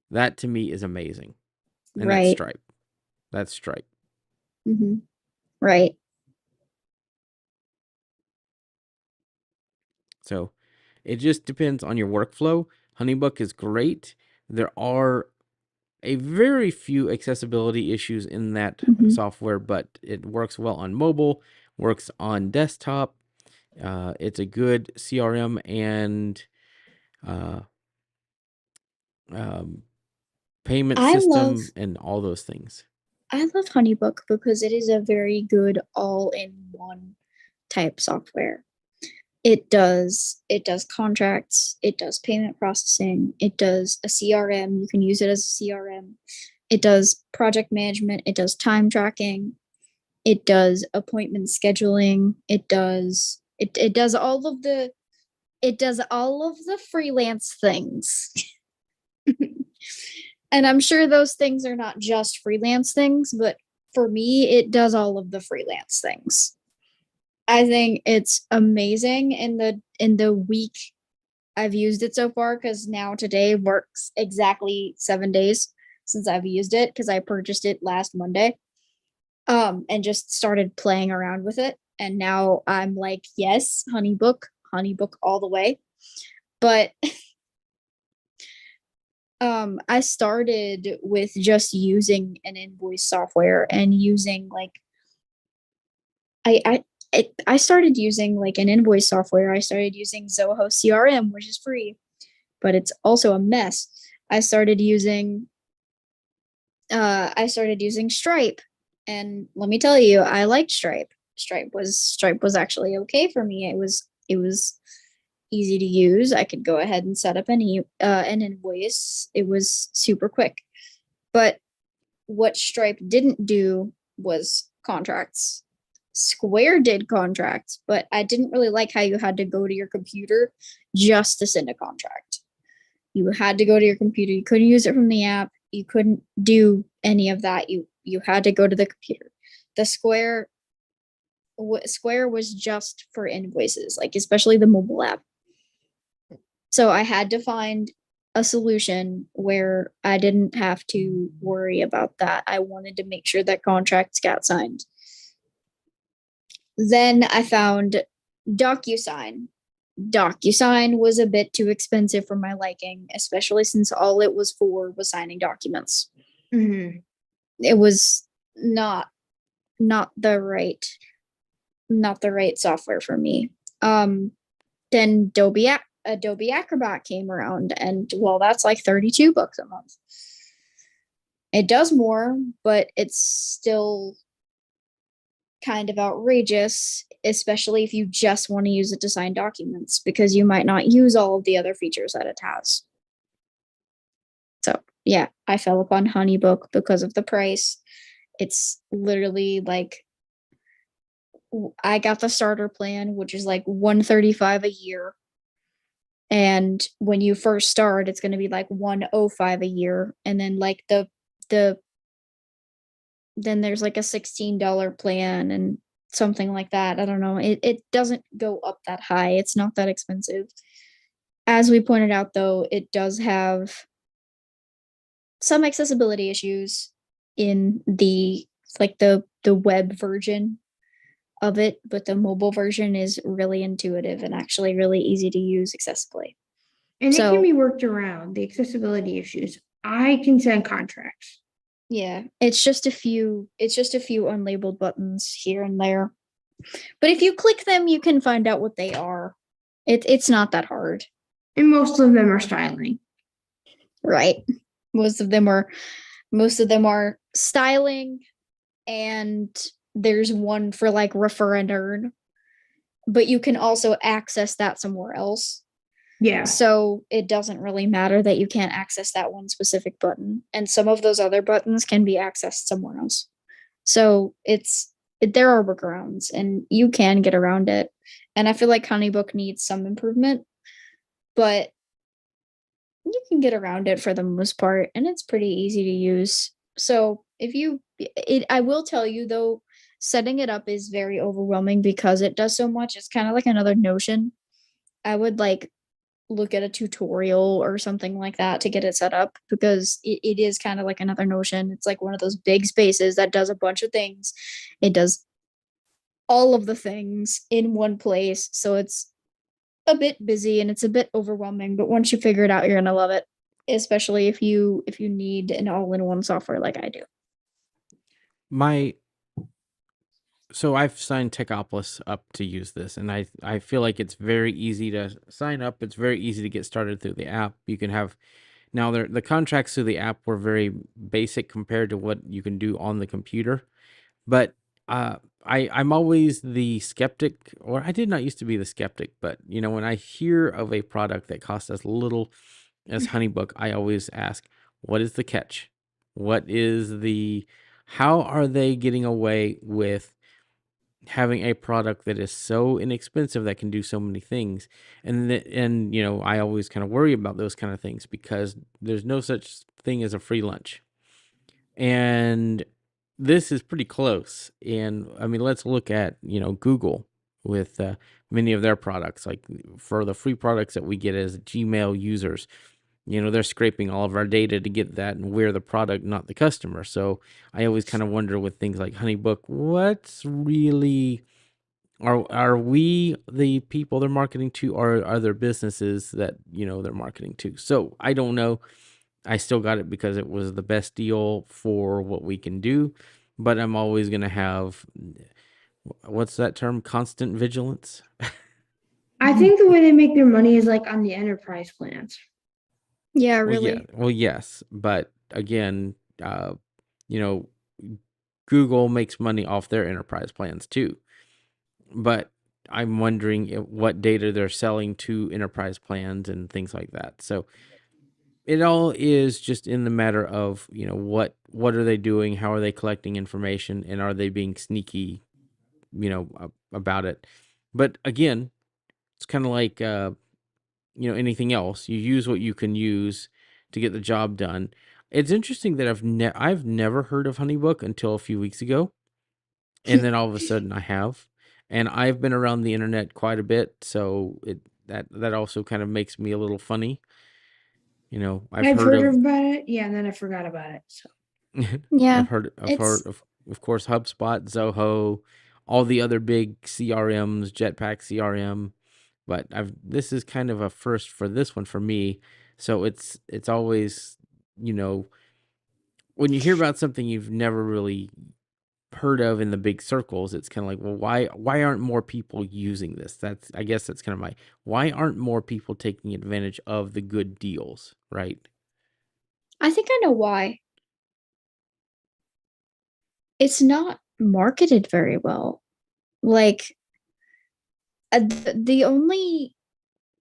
Speaker 2: That to me is amazing. And that's
Speaker 1: Right.
Speaker 2: Stripe. That's Stripe.
Speaker 1: Mhm. Right.
Speaker 2: So it just depends on your workflow. Honeybook is great. There are a very few accessibility issues in that
Speaker 1: Mhm.
Speaker 2: software, but it works well on mobile, works on desktop. It's a good CRM and uh, um, payment
Speaker 1: I love
Speaker 2: system and all those things.
Speaker 1: I love Honeybook because it is a very good all-in-one type software. It does contracts, it does payment processing, it does a CRM. You can use it as a CRM. It does project management, it does time tracking, it does appointment scheduling, it does all of the freelance things. And I'm sure those things are not just freelance things, but for me, it does all of the freelance things. I think it's amazing in the week I've used it so far, because now today works exactly 7 days since I've used it, because I purchased it last Monday. And just started playing around with it. And now I'm like, yes, Honeybook all the way. But I started with just using an invoice software and using like I started using like an invoice software. I started using Zoho CRM, which is free, but it's also a mess. I started using Stripe, and let me tell you, I liked Stripe. Stripe was actually okay for me. It was easy to use. I could go ahead and set up an invoice. It was super quick. But what Stripe didn't do was contracts. Square did contracts, but I didn't really like how you had to go to your computer just to send a contract. You had to go to your computer. You couldn't use it from the app. You couldn't do any of that. You had to go to the computer. The Square was just for invoices, like especially the mobile app. So I had to find a solution where I didn't have to worry about that. I wanted to make sure that contracts got signed. Then I found DocuSign. DocuSign was a bit too expensive for my liking, especially since all it was for was signing documents.
Speaker 3: Mhm.
Speaker 1: It was not the right software for me. Then Adobe Acrobat came around, and well, that's like $32 a month. It does more, but it's still kind of outrageous, especially if you just want to use it to sign documents, because you might not use all of the other features that it has. So, yeah, I fell upon HoneyBook because of the price. It's literally like I got the starter plan, which is like 135 a year. And when you first start, it's going to be like 105 a year. And then like the then there's like a $16 plan and something like that. I don't know. It doesn't go up that high. It's not that expensive. As we pointed out though, it does have some accessibility issues in the web version of it, but the mobile version is really intuitive and actually really easy to use accessibly.
Speaker 3: And it can
Speaker 1: So
Speaker 3: be worked around, the accessibility issues. I can send contracts.
Speaker 1: yeah, it's just a few unlabeled buttons here and there. But if you click them, you can find out what they are. It's not that hard.
Speaker 3: And most of them are styling.
Speaker 1: Right. Most of them are styling, and there's one for like refer and earn, but you can also access that somewhere else.
Speaker 3: Yeah.
Speaker 1: So it doesn't really matter that you can't access that one specific button. And some of those other buttons can be accessed somewhere else. So there are workarounds and you can get around it. And I feel like HoneyBook needs some improvement, but you can get around it for the most part, and it's pretty easy to use. So I will tell you though, setting it up is very overwhelming because it does so much. It's kind of like another Notion. I would like look at a tutorial or something like that to get it set up because it is kind of like another Notion. It's like one of those big spaces that does a bunch of things. It does all of the things in one place. So it's a bit busy and it's a bit overwhelming, but once you figure it out, you're gonna love it. Especially if you need an all-in-one software like I do.
Speaker 2: My so I've signed Techopolis up to use this, and I feel like it's very easy to sign up. It's very easy to get started through the app. You can have now the contracts through the app were very basic compared to what you can do on the computer. But uh, I'm always the skeptic, or I did not used to be the skeptic, but when I hear of a product that costs as little as HoneyBook, I always ask, what is the catch? What is the How are they getting away with having a product that is so inexpensive that can do so many things? And I always kind of worry about those kind of things because there's no such thing as a free lunch. And this is pretty close. And I mean, let's look at, Google with many of their products. Like for the free products that we get as Gmail users, they're scraping all of our data to get that, and we're the product, not the customer. So I always kind of wonder with things like HoneyBook, what's really are we the people they're marketing to, or are there businesses that they're marketing to? So I don't know. I still got it because it was the best deal for what we can do, but I'm always going to have, what's that term? Constant vigilance.
Speaker 3: I think the way they make their money is like on the enterprise plans.
Speaker 1: Yeah,
Speaker 2: Well, yeah.
Speaker 1: really.
Speaker 2: Well, yes, but again, uh, you know, Google makes money off their enterprise plans too. But I'm wondering what data they're selling to enterprise plans and things like that. So it all is just in the matter of, what are they doing? How are they collecting information? And are they being sneaky, about it? But again, it's kind of like, anything else. You use what you can use to get the job done. It's interesting that I've never heard of HoneyBook until a few weeks ago, and then all of a sudden I have, and I've been around the internet quite a bit, so that also kind of makes me a little funny. I've
Speaker 3: I've
Speaker 2: heard
Speaker 3: heard
Speaker 2: of
Speaker 3: about it, yeah, and then I forgot about it. So
Speaker 1: Yeah.
Speaker 2: I've heard
Speaker 1: It's
Speaker 2: of course HubSpot, Zoho, all the other big CRMs, Jetpack CRM, but I've this is kind of a first for this one for me. So it's always, you know, when you hear about something you've never really heard of in the big circles, it's kind of like, well, why aren't more people using this? I guess that's kind of my why aren't more people taking advantage of the good deals, right?
Speaker 1: I think I know why. it's not marketed very well. Like the only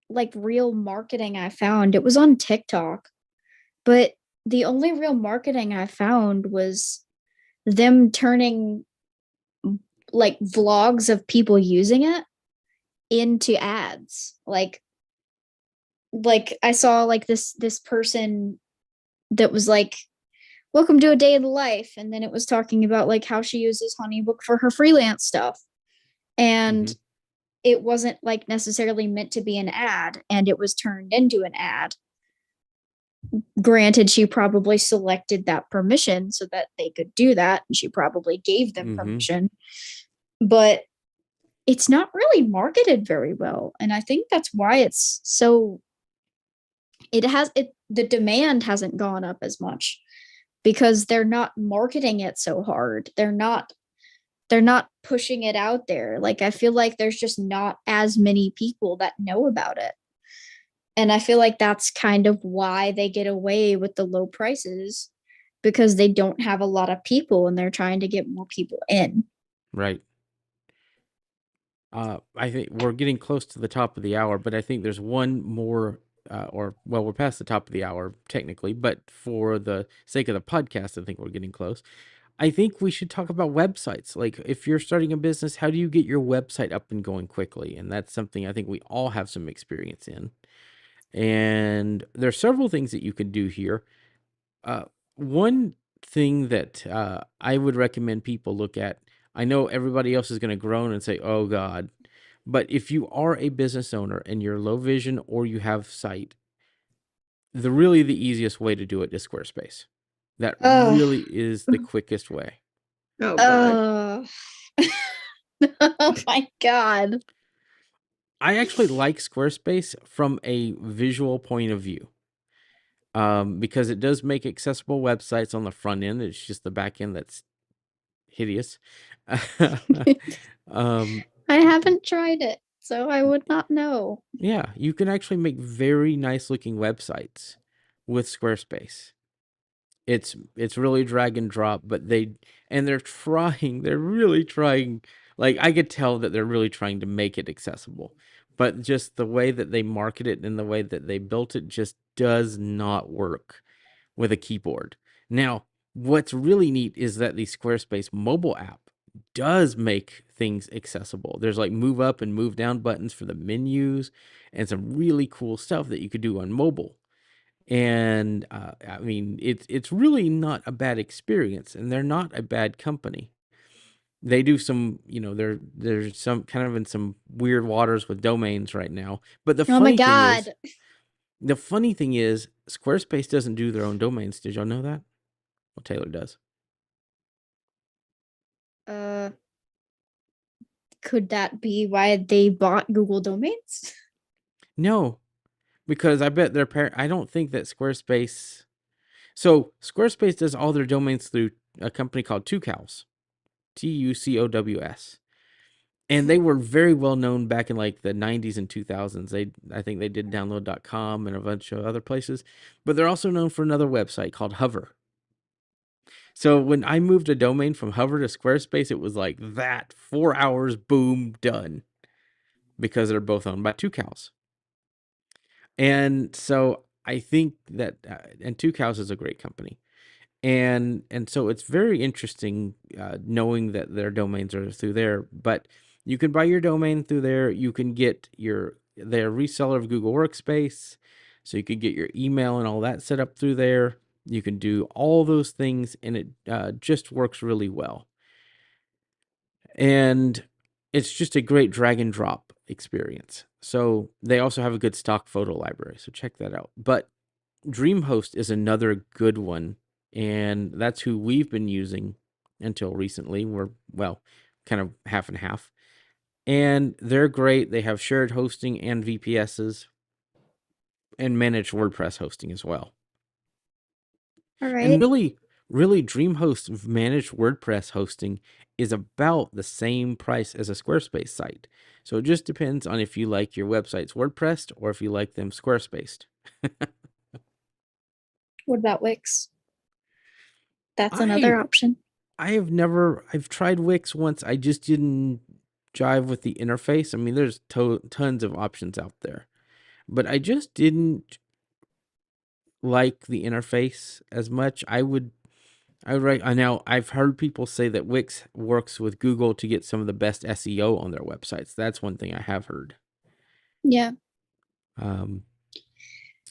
Speaker 1: like real marketing I found, it was on TikTok, but the only real marketing I found was them turning like vlogs of people using it into ads. Like I saw like this person that was like, welcome to a day in the life, and then it was talking about like how she uses Honeybook for her freelance stuff.
Speaker 2: Mm-hmm.
Speaker 1: And it wasn't like necessarily meant to be an ad, and it was turned into an ad. Granted, she probably selected that permission so that they could do that, and she probably gave them
Speaker 2: Mm-hmm.
Speaker 1: permission, but it's not really marketed very well. And I think that's why it's so, the demand hasn't gone up as much because they're not marketing it so hard. They're not pushing it out there. Like I feel like there's just not as many people that know about it. And I feel like that's kind of why they get away with the low prices, because they don't have a lot of people and they're trying to get more people in.
Speaker 2: Right. I think we're getting close to the top of the hour, but I think there's one more, or well, we're past the top of the hour technically, but for the sake of the podcast, I think we're getting close. I think we should talk about websites. Like, if you're starting a business, how do you get your website up and going quickly? And that's something I think we all have some experience in. And there's several things that you can do here. One thing that I would recommend people look at, I know everybody else is going to groan and say, oh God, but if you are a business owner and you're low vision or you have sight, the easiest way to do it is Squarespace. That
Speaker 1: Oh,
Speaker 2: really is the quickest way.
Speaker 3: Oh God.
Speaker 1: oh, oh my God.
Speaker 2: I actually like Squarespace from a visual point of view, because it does make accessible websites on the front end. It's just the back end that's hideous. um,
Speaker 1: I haven't tried it, so I would not know.
Speaker 2: yeah, you can actually make very nice looking websites with Squarespace. It's really drag and drop, but they're trying, they're really trying. Like, I could tell that they're really trying to make it accessible, but just the way that they market it and the way that they built it just does not work with a keyboard. Now, what's really neat is that the Squarespace mobile app does make things accessible. There's like move up and move down buttons for the menus and some really cool stuff that you could do on mobile. And I mean, it's really not a bad experience, and they're not a bad company. They do some, there's some kind of in some weird waters with domains right now. But
Speaker 1: Oh my God.
Speaker 2: the funny thing is, Squarespace doesn't do their own domains. Did y'all know that? Well, Taylor does.
Speaker 1: Uh, could that be why they bought Google domains?
Speaker 2: No, because I bet I don't think that Squarespace. So Squarespace does all their domains through a company called Tucows, Tucows, and they were very well known back in like the 90s and 2000s. I think they did download.com and a bunch of other places, but they're also known for another website called Hover. So when I moved a domain from Hover to Squarespace, it was like that, 4 hours, boom, done, because they're both owned by Tucows. And so I think that, and Tucows is a great company. And so it's very interesting, knowing that their domains are through there. But you can buy your domain through there. You can get their reseller of Google Workspace, so you could get your email and all that set up through there. You can do all those things, and it just works really well. And it's just a great drag and drop experience. So they also have a good stock photo library, so check that out. But DreamHost is another good one, and that's who we've been using until recently. We're, well, kind of half and half. And they're great. They have shared hosting and VPSs and managed WordPress hosting as well.
Speaker 1: All
Speaker 2: And
Speaker 1: right.
Speaker 2: really, DreamHost's managed WordPress hosting is about the same price as a Squarespace site. So it just depends on if you like your websites WordPressed or if you like them Squarespaced.
Speaker 1: What about Wix? That's another
Speaker 2: I
Speaker 1: option.
Speaker 2: I've tried Wix once. I just didn't jive with the interface. I mean, there's tons of options out there, but I just didn't like the interface as much. I would write. I Now I've heard people say that Wix works with Google to get some of the best SEO on their websites. That's one thing I have heard.
Speaker 1: Yeah.
Speaker 2: Um,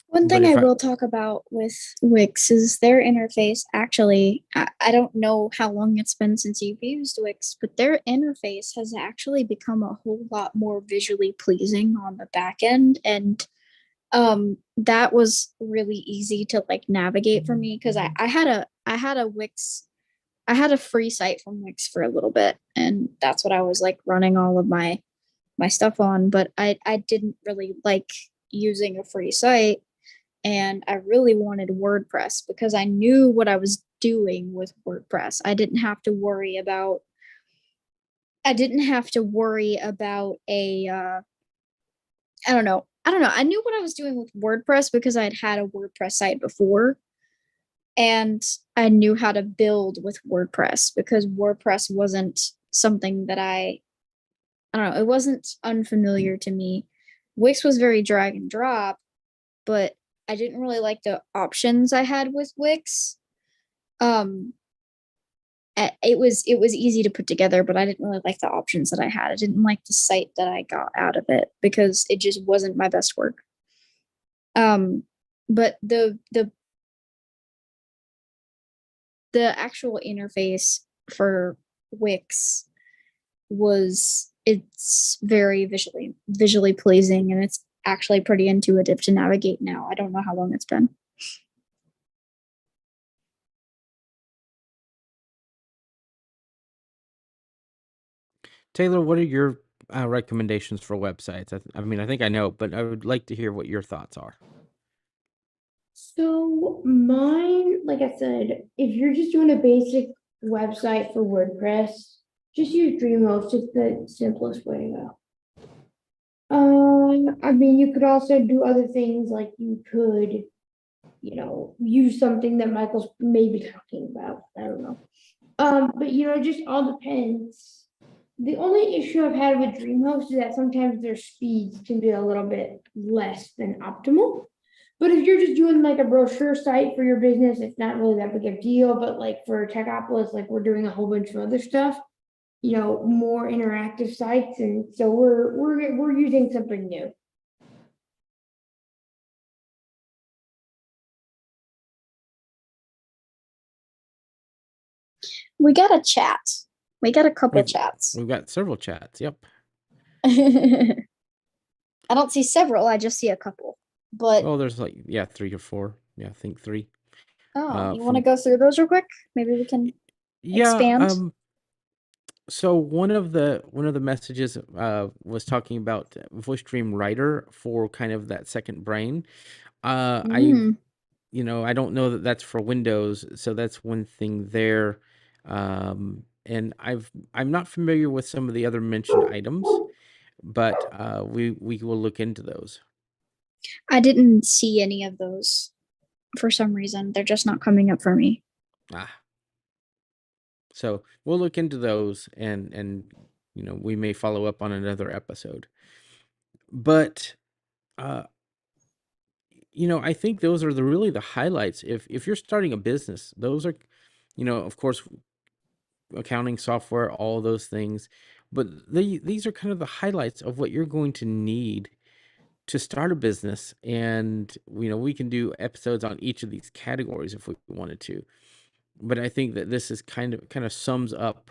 Speaker 1: One
Speaker 2: but
Speaker 1: thing I
Speaker 2: if I
Speaker 1: will talk about with Wix is their interface. Actually, I don't know how long it's been since you've used Wix, but their interface has actually become a whole lot more visually pleasing on the back end. And that was really easy to like navigate for me because I had a Wix, I had a free site from Wix for a little bit, and that's what I was like running all of my stuff on. But I didn't really like using a free site, and I really wanted WordPress because I knew what I was doing with WordPress. I didn't have to worry about a I don't know. I don't know. I knew what I was doing with WordPress because I'd had a WordPress site before, and I knew how to build with WordPress because WordPress wasn't something that I don't know, it wasn't unfamiliar to me. Wix was very drag and drop, but I didn't really like the options I had with Wix. Um, it was easy to put together, but I didn't really like the options that I had. I didn't like the site that I got out of it because it just wasn't my best work. But the actual interface for Wix it's very visually pleasing, and it's actually pretty intuitive to navigate now. I don't know how long it's been.
Speaker 2: Taylor, what are your recommendations for websites? I mean, I think I know, but I would like to hear what your thoughts are.
Speaker 3: So mine, like I said, if you're just doing a basic website for WordPress, just use Dreamhost. It's the simplest way to go. I mean, you could also do other things like you could, use something that Michael's maybe talking about. I don't know. But it just all depends. The only issue I've had with Dreamhost is that sometimes their speeds can be a little bit less than optimal. But if you're just doing like a brochure site for your business, it's not really that big a deal. But like for Techopolis, like we're doing a whole bunch of other stuff, more interactive sites, and so we're using something new.
Speaker 1: We got a chat. We got a couple
Speaker 2: We've
Speaker 1: chats.
Speaker 2: we've got several chats. Yep.
Speaker 1: I don't see several. I just see a couple. But
Speaker 2: Oh, there's 3 or 4. Yeah, I think 3.
Speaker 1: you want to go through those real quick? Maybe we can expand.
Speaker 2: So one of the messages was talking about Voice Dream Writer for kind of that second brain. I I don't know that that's for Windows, so that's one thing there. And I'm not familiar with some of the other mentioned items, but we will look into those.
Speaker 1: I didn't see any of those for some reason. They're just not coming up for me.
Speaker 2: So we'll look into those, and we may follow up on another episode. But I think those are really the highlights. If you're starting a business, those are, of course, accounting software, all those things. But these are kind of the highlights of what you're going to need to start a business. And, we can do episodes on each of these categories if we wanted to. But I think that this is kind of sums up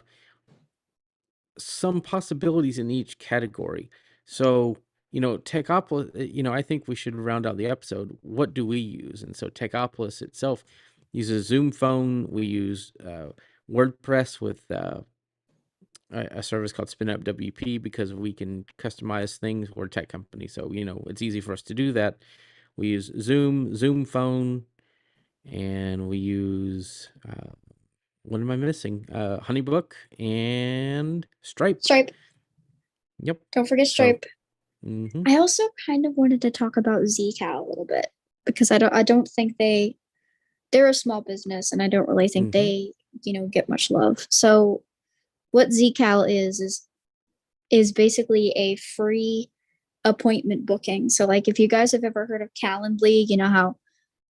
Speaker 2: some possibilities in each category. So, Techopolis, I think we should round out the episode. What do we use? And so Techopolis itself uses Zoom Phone. We use WordPress with a service called SpinUp WP because we can customize things. We're a tech company, so it's easy for us to do that. We use Zoom Phone, and we use what am I missing? Honeybook and Stripe.
Speaker 1: Stripe.
Speaker 2: Yep.
Speaker 1: Don't forget Stripe.
Speaker 2: Mm-hmm.
Speaker 1: I also kind of wanted to talk about Zcal a little bit because I don't think they're a small business, and I don't really think they get much love. So what Zcal is basically a free appointment booking. So like if you guys have ever heard of Calendly, you know how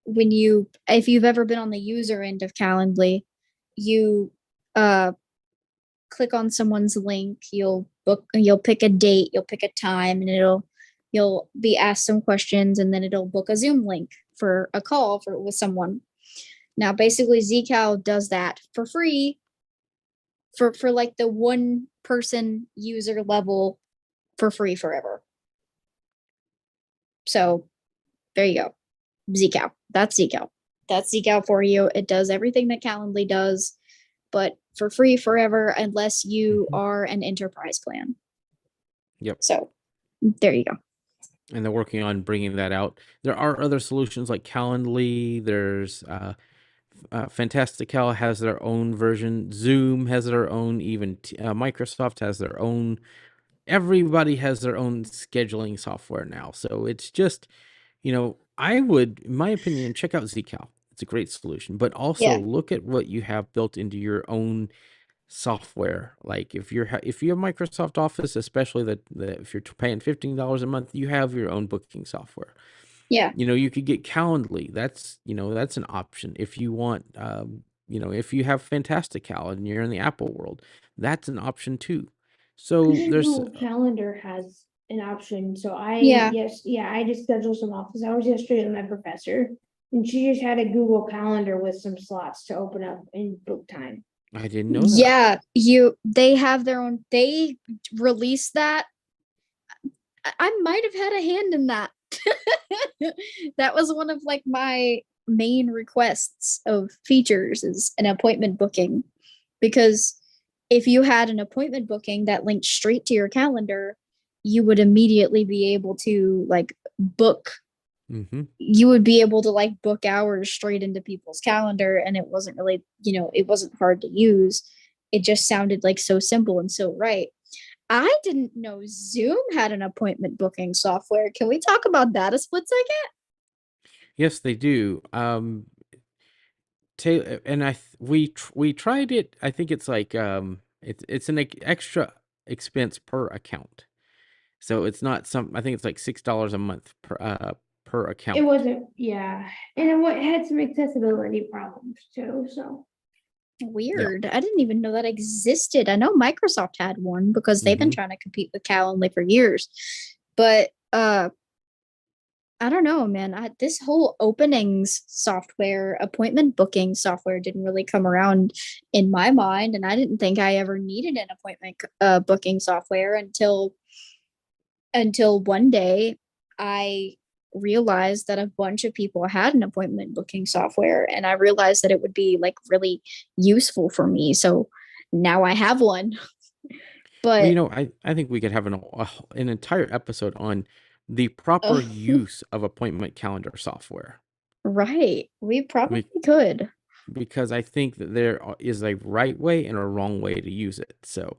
Speaker 1: if you've ever been on the user end of Calendly, you uh click on someone's link, you'll pick a date, you'll pick a time, and you'll be asked some questions, and then it'll book a Zoom link for a call with someone. Now basically Zcal does that for free for like the one person user level for free forever. So there you go. Zcal. That's Zcal. That's Zcal for you. It does everything that Calendly does, but for free forever unless you are an enterprise plan.
Speaker 2: Yep.
Speaker 1: So there you go.
Speaker 2: And they're working on bringing that out. There are other solutions like Calendly. There's Fantastical has their own version. Zoom has their own. Even Microsoft has their own. Everybody has their own scheduling software now. So it's just, I would, in my opinion, check out Zcal. It's a great solution, but also look at what you have built into your own software. Like if you have Microsoft Office, especially if you're paying $15 a month, you have your own booking software.
Speaker 1: Yeah.
Speaker 2: You could get Calendly. That's an option. If you want, if you have Fantastical and you're in the Apple world, that's an option too. So there's
Speaker 3: Google Calendar has an option. So I just scheduled some office hours yesterday with my professor, and she just had a Google Calendar with some slots to open up and book time.
Speaker 2: I didn't know that.
Speaker 1: Yeah, they have their own. They released that. I might have had a hand in that. That was one of like my main requests of features is an appointment booking, because if you had an appointment booking that linked straight to your calendar, you would immediately be able to like book. You would be able to like book hours straight into people's calendar, and it wasn't really, it wasn't hard to use. It just sounded like so simple and so right. I didn't know Zoom had an appointment booking software. Can we talk about that a split second?
Speaker 2: Yes, they do. And we tried it. I think it's like it's an extra expense per account. So it's not I think it's like $6 a month per account.
Speaker 3: It wasn't, yeah. And it had some accessibility problems too, so.
Speaker 1: Weird. Yeah. I didn't even know that existed. I know Microsoft had one because they've been trying to compete with Calendly for years. But I don't know, man. This whole openings software, appointment booking software didn't really come around in my mind. And I didn't think I ever needed an appointment booking software until one day I realized that a bunch of people had an appointment booking software, and I realized that it would be like really useful for me. So now I have one. But
Speaker 2: I think we could have an entire episode on the proper use of appointment calendar software.
Speaker 1: Right. We probably could.
Speaker 2: Because I think that there is a right way and a wrong way to use it. So,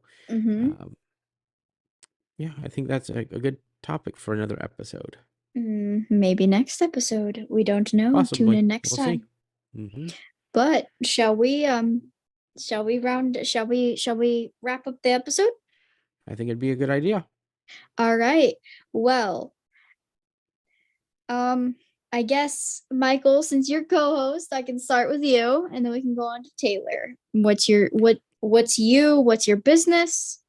Speaker 2: yeah, I think that's a good topic for another episode.
Speaker 1: Maybe next episode. We don't know.
Speaker 2: Possibly.
Speaker 1: Tune in next time. But shall we wrap up the episode?
Speaker 2: I think it'd be a good idea.
Speaker 1: All right. Well, I guess Michael, since you're co-host, I can start with you, and then we can go on to Taylor. What's your business?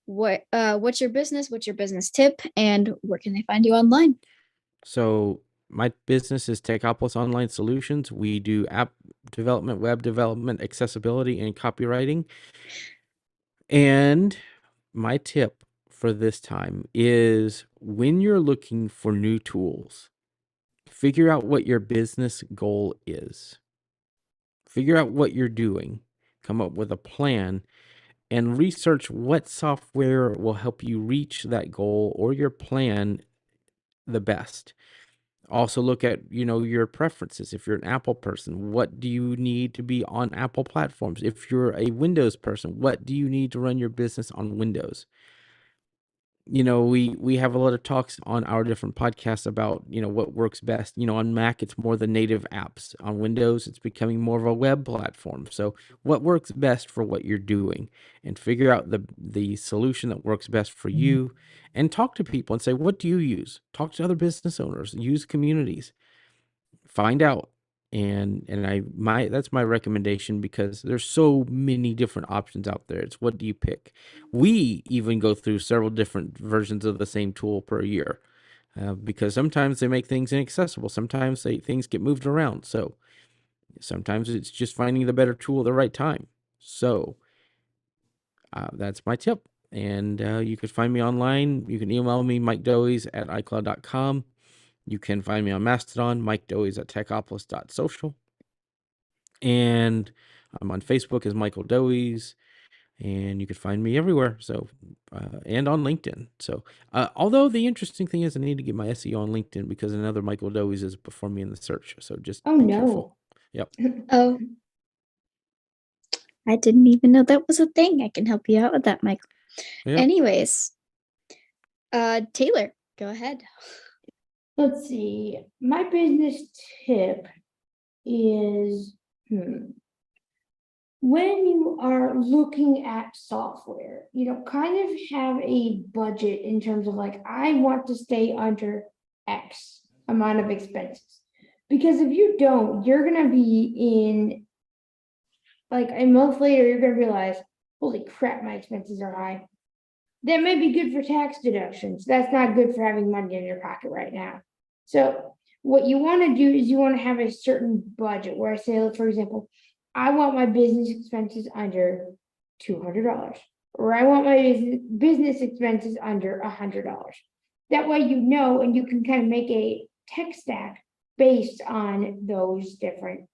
Speaker 1: What's your business? What's your business tip? And where can they find you online?
Speaker 2: So my business is Techopolis Online Solutions. We do app development, web development, accessibility, and copywriting. And my tip for this time is when you're looking for new tools, figure out what your business goal is. Figure out what you're doing. Come up with a plan and research what software will help you reach that goal or your plan the best. Also look at, your preferences. If you're an Apple person, what do you need to be on Apple platforms? If you're a Windows person, what do you need to run your business on Windows? we have a lot of talks on our different podcasts about, what works best. On Mac, it's more the native apps. On Windows, it's becoming more of a web platform. So what works best for what you're doing, and figure out the solution that works best for you, and talk to people and say, what do you use? Talk to other business owners, use communities, find out. And that's my recommendation, because there's so many different options out there. It's, what do you pick? We even go through several different versions of the same tool per year, because sometimes they make things inaccessible. Sometimes things get moved around. So sometimes it's just finding the better tool at the right time. So that's my tip. And you can find me online. You can email me, mikedoies@icloud.com. You can find me on Mastodon, mikedoies@techopolis.social. And I'm on Facebook as Michael Doies, and you can find me everywhere. So, and on LinkedIn. So, although the interesting thing is, I need to get my SEO on LinkedIn, because another Michael Doies is before me in the search. So just
Speaker 3: Oh,
Speaker 2: be
Speaker 3: no.
Speaker 2: careful. Yep.
Speaker 1: Oh, I didn't even know that was a thing. I can help you out with that, Michael.
Speaker 2: Yep.
Speaker 1: Anyways, Taylor, go ahead.
Speaker 3: Let's see. My business tip is when you are looking at software, kind of have a budget in terms of like, I want to stay under X amount of expenses. Because if you don't, you're going to be in like a month later, you're going to realize, holy crap, my expenses are high. That may be good for tax deductions. That's not good for having money in your pocket right now. So what you want to do is you want to have a certain budget where I say, for example, I want my business expenses under $200, or I want my business expenses under $100. That way, and you can kind of make a tech stack based on those different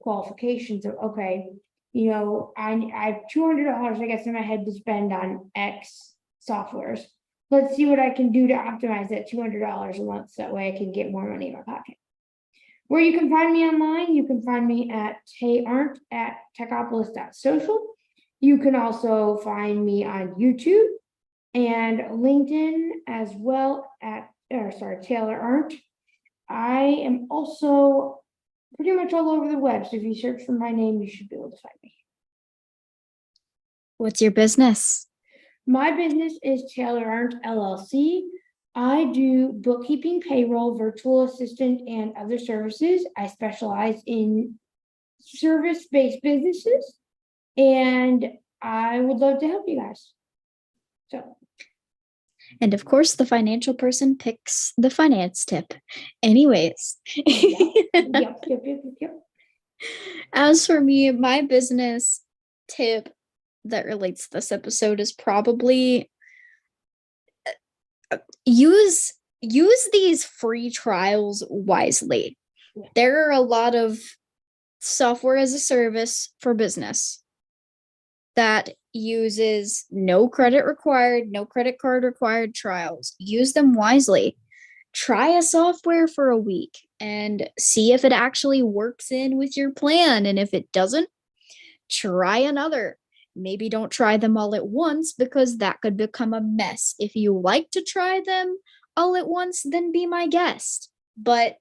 Speaker 3: qualifications of, okay, I have $200, I guess, in my head to spend on X softwares. Let's see what I can do to optimize that $200 a month, so that way I can get more money in my pocket. Where you can find me online, you can find me at techopolis.social. You can also find me on YouTube and LinkedIn as well Taylor Arndt. I am also pretty much all over the web. So if you search for my name, you should be able to find me.
Speaker 1: What's your business?
Speaker 3: My business is Taylor Arndt LLC. I do bookkeeping, payroll, virtual assistant, and other services. I specialize in service-based businesses, and I would love to help you guys. So.
Speaker 1: And of course, the financial person picks the finance tip. Anyways.
Speaker 3: Yep.
Speaker 1: As for me, my business tip that relates to this episode is probably use these free trials wisely.
Speaker 3: Yeah.
Speaker 1: There are a lot of software as a service for business that uses no credit required, no credit card required trials. Use them wisely. Try a software for a week and see if it actually works in with your plan. And if it doesn't, try another. Maybe don't try them all at once, because that could become a mess. If you like to try them all at once, then be my guest. But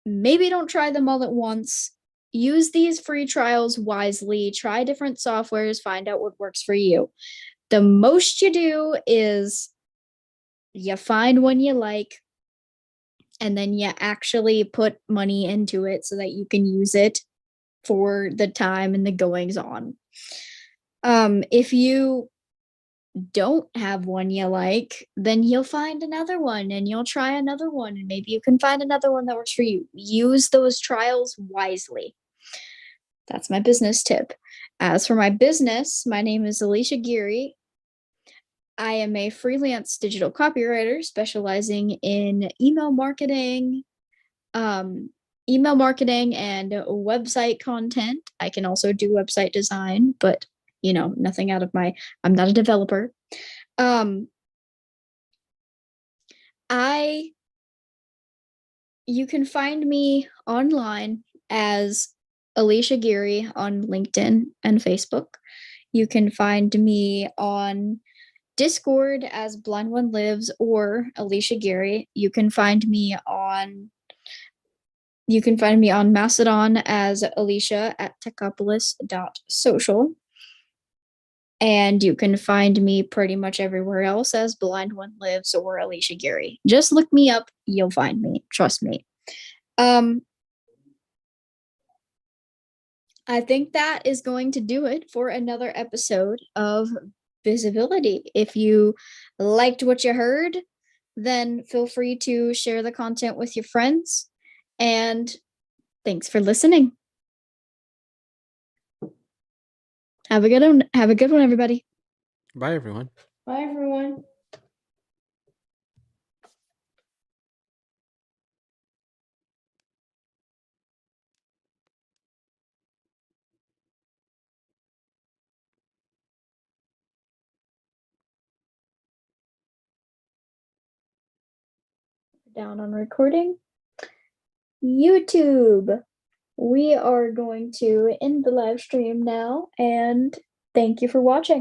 Speaker 1: maybe don't try them all at once. Use these free trials wisely. Try different softwares. Find out what works for you. The most you do is you find one you like, and then you actually put money into it so that you can use it for the time and the goings on. If you don't have one you like, then you'll find another one and you'll try another one, and maybe you can find another one that works for you. Use those trials wisely. That's my business tip. As for my business, my name is Alicia Geary. I am a freelance digital copywriter specializing in email marketing and website content. I can also do website design, but nothing out of I'm not a developer. You can find me online as Alicia Geary on LinkedIn and Facebook. You can find me on Discord as Blind One Lives or Alicia Gary. You can find me on Mastodon as Alicia at techopolis.social. And you can find me pretty much everywhere else as Blind One Lives or Alicia Gary. Just look me up, you'll find me. Trust me. I think that is going to do it for another episode of Bizibility. If you liked what you heard, then feel free to share the content with your friends. And thanks for listening. Have a good one. Have a good one, everybody.
Speaker 2: Bye, everyone.
Speaker 3: Bye, everyone.
Speaker 1: Down on recording. YouTube. We are going to end the live stream now, and thank you for watching.